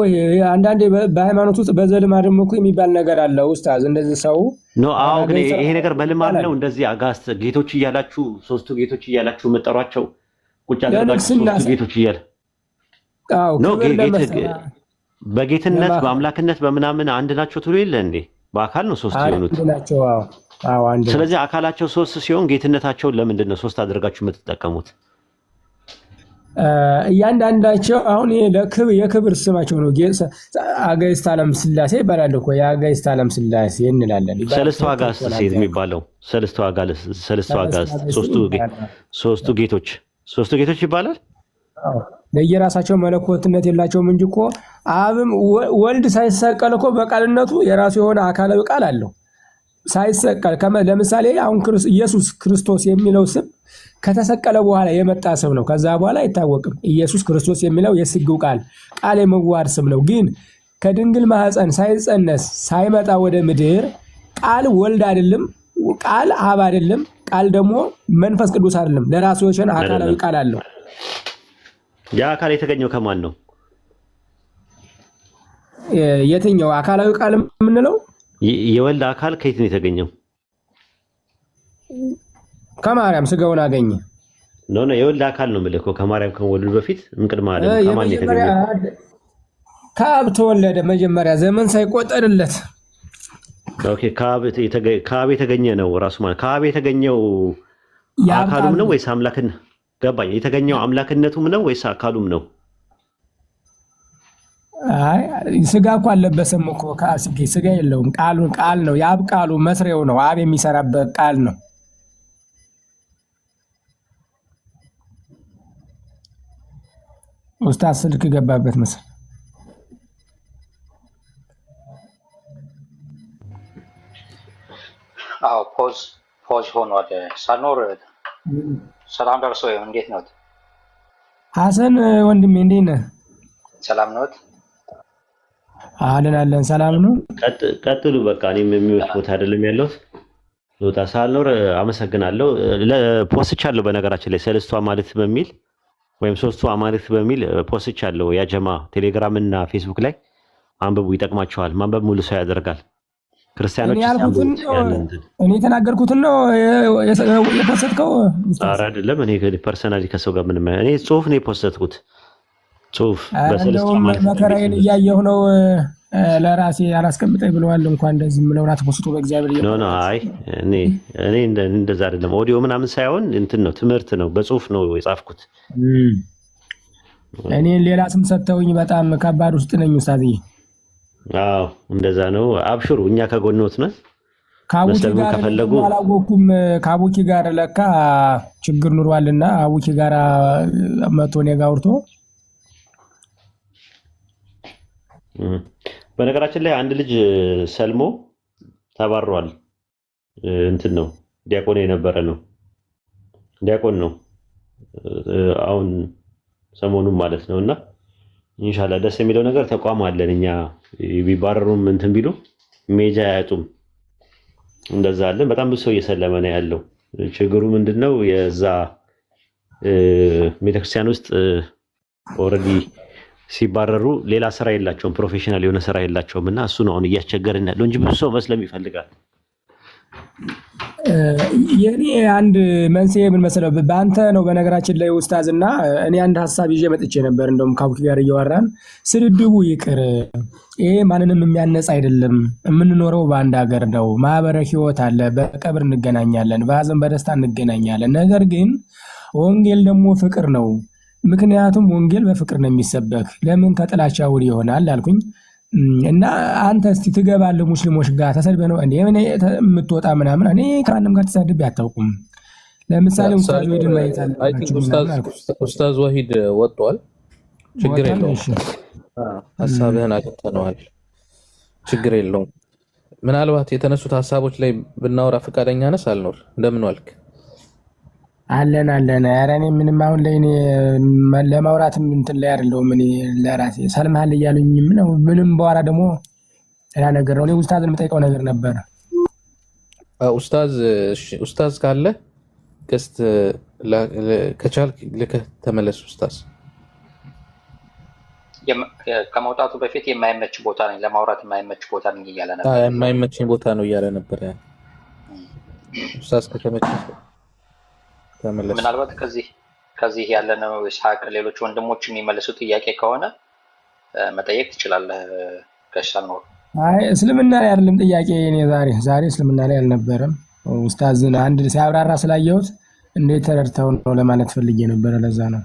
አንዳንዴ በሃይማኖት ውስጥ በዘልማድም እኮ የሚባል ነገር አለ ኡስታዝ። እንደዚህ ሰው ኖ አዎ፣ ግን ይሄ ነገር በልማድ ነው። እንደዚህ አጋዕዝተ ጌቶች እያላችሁ ሶስቱ ጌቶች እያላችሁ መጠሯቸው ቁጭ አድርጋችሁ ሶስቱ ጌቶች እያለ አዎ ኖ በጌትነት በአምላክነት በምናምን አንድ ናቸው ትሉ የለ እንዴ? በአካል ነው ሶስት የሆኑት። አዎ አንድ። ስለዚህ አካላቸው ሶስት ሲሆን ጌትነታቸውን ለምንድን ነው ሶስት አድርጋችሁ የምትጠቀሙት? እያንዳንዳቸው አሁን የክብር ስማቸው ነው። አጋዕዝተ ዓለም ስላሴ ይባላል እኮ። የአጋዕዝተ ዓለም ስላሴ እንላለን። ሰለስቱ አጋዕዝት የሚባለው ሰለስቱ አጋዕዝት ሶስቱ ጌቶች ይባላል። አዎ ለየራሳቸው መለኮትነት የላቸውም እንጂ እኮ አብም ወልድ ሳይሰቀል እኮ በቃልነቱ የራሱ የሆነ አካላዊ ቃል አለው። ሳይሰቀል ለምሳሌ አሁን ኢየሱስ ክርስቶስ የሚለው ስም ከተሰቀለ በኋላ የመጣ ስም ነው። ከዛ በኋላ አይታወቅም። ኢየሱስ ክርስቶስ የሚለው የስግው ቃል የመዋሃድ ስም ነው። ግን ከድንግል ማህፀን ሳይጸነስ ሳይመጣ ወደ ምድር ቃል ወልድ አይደለም፣ ቃል አብ አይደለም፣ ቃል ደግሞ መንፈስ ቅዱስ አይደለም። ለራሱ የሆነ አካላዊ ቃል አለው። ያ አካል የተገኘው ከማን ነው? የትኛው አካላዊ ቃል የምንለው? የወልድ አካል ከየት ነው የተገኘው? ከማርያም ስጋውን አገኘ። ኖ የወልድ አካል ነው የምልህ እኮ ከማርያም ከመወለዱ በፊት እንቅድመ ዓለም ከማን የተገኘው? ከአብ ተወለደ መጀመሪያ ዘመን ሳይቆጠርለት። ኦኬ ከአብ የተገኘ ነው ራሱ ማለት። ከአብ የተገኘው አካሉም ነው ወይስ አምላክነት? ገባኝ። የተገኘው አምላክነቱም ነው ወይስ አካሉም ነው? አይ ስጋ እኮ አልለበሰም እኮ። ስጋ የለውም። ቃል ነው። የአብ ቃሉ መስሪያው ነው። አብ የሚሰራበት ቃል ነው። ኡስታዝ ስልክ ገባበት መሰል። አዎ ፖዝ ሆኗል። ሳኖር ሰላም ደርሶ እንዴት ነው? ሐሰን ወንድሜ እንዴት ነህ? ሰላም ነው? አለን ሰላም ነው። ቀጥሉ በቃ። እኔም የሚወት ቦታ አይደለም ያለሁት ሎታ ሳልኖር አመሰግናለሁ። ፖስቻለሁ በነገራችን ላይ ሰለስቱ አማልክት በሚል ወይም ሶስቱ አማልክት በሚል ፖስቻለሁ። ያ ጀማ ቴሌግራም እና ፌስቡክ ላይ አንብቡ፣ ይጠቅማችኋል። ማንበብ ሙሉ ሰው ያደርጋል። ክርስቲያኖች እኔ የተናገርኩትን ነው የፖስተትከው? ኧረ አይደለም። እኔ ፐርሰናሊ ከሰው ጋር ምንም እኔ ጽሁፍ ነው የፖስተትኩት። ጽሁፍ በሰለስቱ አማልክት መከራዬን እያየሁ ነው። ለራሴ አላስቀምጠኝ ብለዋል። እንኳን እንደዚህ ምለው ራት ፖስቶ በእግዚአብሔር ኖ አይ እኔ እንደዛ አይደለም። ኦዲዮ ምናምን ሳይሆን እንትን ነው፣ ትምህርት ነው፣ በጽሁፍ ነው የጻፍኩት። እኔ ሌላ ስም ሰጥተውኝ በጣም ከባድ ውስጥ ነኝ ኡስታዝዬ። አዎ እንደዛ ነው። አብሽሩ፣ እኛ ከጎንዎት ነን። ካቡኪ ጋር ከፈለጉ አላወኩም። ካቡኪ ጋር ለካ ችግር ኑሯልና አቡኪ ጋር መጥቶ እኔ ጋር አውርቶ በነገራችን ላይ አንድ ልጅ ሰልሞ ተባሯል። እንትን ነው ዲያቆን የነበረ ነው፣ ዲያቆን ነው አሁን ሰሞኑን ማለት ነውና ኢንሻአላህ ደስ የሚለው ነገር ተቋም አለን። እኛ ቢባረሩም እንትን ቢሉ ሜጃ አያጡም። እንደዛ አለን። በጣም ብዙ ሰው እየሰለመ ነው ያለው። ችግሩ ምንድነው? የዛ ቤተክርስቲያን ውስጥ ኦልሬዲ ሲባረሩ ሌላ ስራ የላቸውም፣ ፕሮፌሽናል የሆነ ስራ የላቸውም። እና እሱ ነው አሁን እያስቸገረን ያለው እንጂ ብዙ ሰው መስለም ይፈልጋል። የኔ አንድ መንስኤ ምን መሰለው? በአንተ ነው በነገራችን ላይ ኡስታዝ። እና እኔ አንድ ሀሳብ ይዤ መጥቼ ነበር። እንደውም ካቡኪ ጋር እያወራን ስድድቡ ይቅር፣ ይሄ ማንንም የሚያነጽ አይደለም። የምንኖረው በአንድ ሀገር ነው። ማህበረ ህይወት አለ። በቀብር እንገናኛለን፣ በሀዘን በደስታ እንገናኛለን። ነገር ግን ወንጌል ደግሞ ፍቅር ነው። ምክንያቱም ወንጌል በፍቅር ነው የሚሰበክ። ለምን ከጥላቻ ውል ይሆናል አልኩኝ። እና አንተ እስቲ ትገባለህ ሙስሊሞች ጋር ተሰድበህ ነው እንዴ የምትወጣ ምናምን? እኔ ከማንም ጋር ተሰድቤ አታውቁም። ለምሳሌ ኡስታዝ ወሂድን ማየት አለባችሁ። ኡስታዝ ወሂድ ወጥቷል፣ ችግር የለውም። ሐሳብህን አቅርተነዋል፣ ችግር የለውም። ምናልባት የተነሱት ሐሳቦች ላይ ብናወራ ፈቃደኛ ነህ? ሳልኖር እንደምን ዋልክ? አለን። ኧረ እኔ ምንም አሁን ላይ እኔ ለማውራትም እንትን ላይ አይደለሁም። እኔ ለራሴ ሰልምሃል እያሉኝ ምንም በኋላ ደግሞ ሌላ ነገር ነው። እኔ ኡስታዝን የምጠይቀው ነገር ነበር። ኡስታዝ ካለ ገስት ከቻልክ ልከህ ተመለስ። ኡስታዝ ከመውጣቱ በፊት የማይመች ቦታ ነኝ፣ ለማውራት የማይመች ቦታ ነኝ እያለ ነበር። የማይመች ቦታ ነው እያለ ነበር። ኡስታዝ ከተመቸ ተመለስ። ምናልባት ከዚህ ያለነው ኢስሐቅ ሌሎች ወንድሞች የሚመልሱ ጥያቄ ከሆነ መጠየቅ ትችላለህ። ከሻኖር አይ እስልምና ላይ አይደለም ጥያቄ። እኔ ዛሬ እስልምና ላይ አልነበረም። ኡስታዝን አንድ ሲያብራራ ስላየሁት እንዴት ተረድተው ነው ለማለት ፈልጌ ነበር። ለዛ ነው።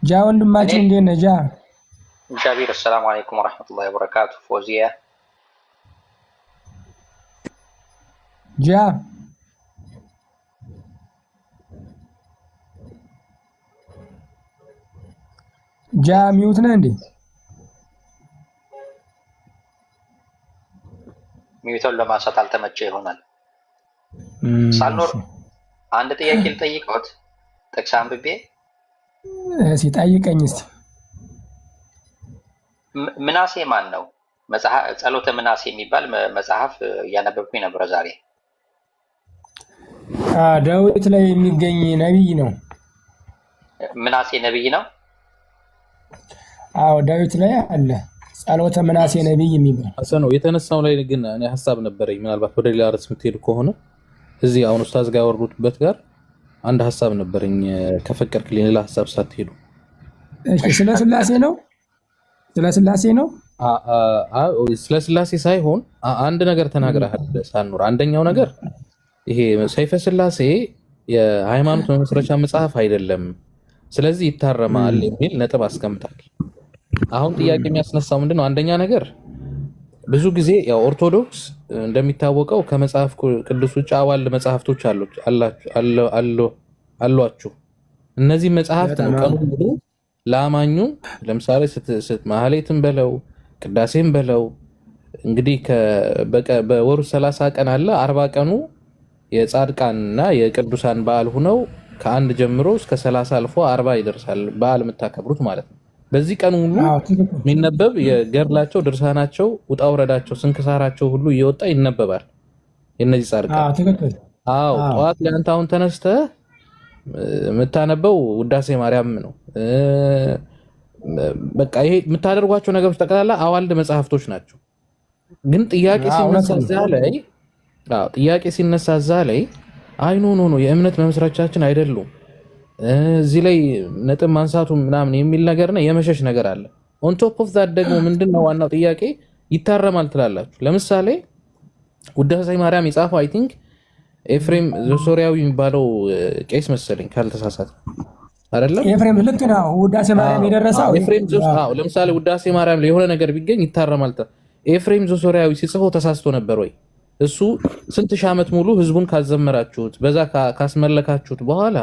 ጃ ወንድማችን እንዴት ነህ? ጃቢር ሰላም አለይኩም ወራህመቱላሂ ወበረካቱ። ፎዚያ ጃ ሚውት ነህ እንዴ? ሚውቱን ለማንሳት አልተመቸ ይሆናል። ሳልኖር አንድ ጥያቄ ልጠይቅዎት፣ ጥቅስ አንብቤ ሲጠይቀኝ እስቲ ምናሴ ማን ነው? ጸሎተ ምናሴ የሚባል መጽሐፍ እያነበብኩኝ ነበር ዛሬ። ዳዊት ላይ የሚገኝ ነብይ ነው። ምናሴ ነብይ ነው? አዎ ዳዊት ላይ አለ ጸሎተ ምናሴ ነብይ የሚባል ነው። የተነሳው ላይ ግን እኔ ሐሳብ ነበረኝ። ምናልባት ወደ ሌላ ርዕስ የምትሄዱ ከሆነ እዚህ አሁን ኡስታዝ ጋር ያወሩበት ጋር አንድ ሐሳብ ነበረኝ፣ ከፈቀድክልኝ ሌላ ሐሳብ ሳትሄዱ። እሺ ስለ ስላሴ ነው? ስለ ስላሴ ሳይሆን አንድ ነገር ተናግረሃል ሳኑር። አንደኛው ነገር ይሄ ሰይፈ ስላሴ የሃይማኖት መመስረቻ መጽሐፍ አይደለም፣ ስለዚህ ይታረማል የሚል ነጥብ አስቀምጣል። አሁን ጥያቄ የሚያስነሳው ምንድነው? አንደኛ ነገር ብዙ ጊዜ ያው ኦርቶዶክስ እንደሚታወቀው ከመጽሐፍ ቅዱስ ውጭ አዋልድ መጽሐፍቶች አሏችሁ። እነዚህ መጽሐፍት ነው ቀኑ ሙሉ ለአማኙ ለምሳሌ ማህሌትን በለው ቅዳሴን በለው እንግዲህ በወሩ 30 ቀን አለ፣ 40 ቀኑ የጻድቃንና የቅዱሳን በዓል ሆነው ከአንድ ጀምሮ እስከ 30 አልፎ 40 ይደርሳል በዓል የምታከብሩት ማለት ነው። በዚህ ቀን ሁሉ የሚነበብ የገድላቸው ድርሳናቸው ውጣ ውረዳቸው ስንክሳራቸው ሁሉ እየወጣ ይነበባል። የነዚህ ጻድቃን ጠዋት ላይ አንተ አሁን ተነስተህ የምታነበው ውዳሴ ማርያም ነው። በቃ ይሄ የምታደርጓቸው ነገሮች ጠቅላላ አዋልድ መጽሐፍቶች ናቸው። ግን ጥያቄ ሲነሳ እዛ ላይ አይ ኖ የእምነት መመስረቻችን አይደሉም እዚህ ላይ ነጥብ ማንሳቱ ምናምን የሚል ነገርና የመሸሽ ነገር አለ። ኦን ቶፕ ኦፍ ዛት ደግሞ ምንድነው ዋናው ጥያቄ ይታረማል ትላላችሁ። ለምሳሌ ውዳሴ ማርያም የጻፈው አይ ቲንክ ኤፍሬም ዘሶሪያዊ የሚባለው ቄስ መሰለኝ ካልተሳሳተ አይደለም። ኤፍሬም ልክ ነው። ውዳሴ ማርያም የደረሰው ኤፍሬም ለምሳሌ ውዳሴ ማርያም ላይ የሆነ ነገር ቢገኝ ይታረማል። ኤፍሬም ዘሶሪያዊ ሲጽፈው ተሳስቶ ነበር ወይ? እሱ ስንት ሺህ ዓመት ሙሉ ህዝቡን ካዘመራችሁት በዛ ካስመለካችሁት በኋላ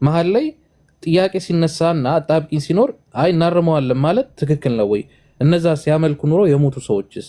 መሀል ላይ ጥያቄ ሲነሳና አጣብቂኝ ሲኖር አይ እናርመዋለን ማለት ትክክል ነው ወይ? እነዛ ሲያመልኩ ኑሮ የሞቱ ሰዎችስ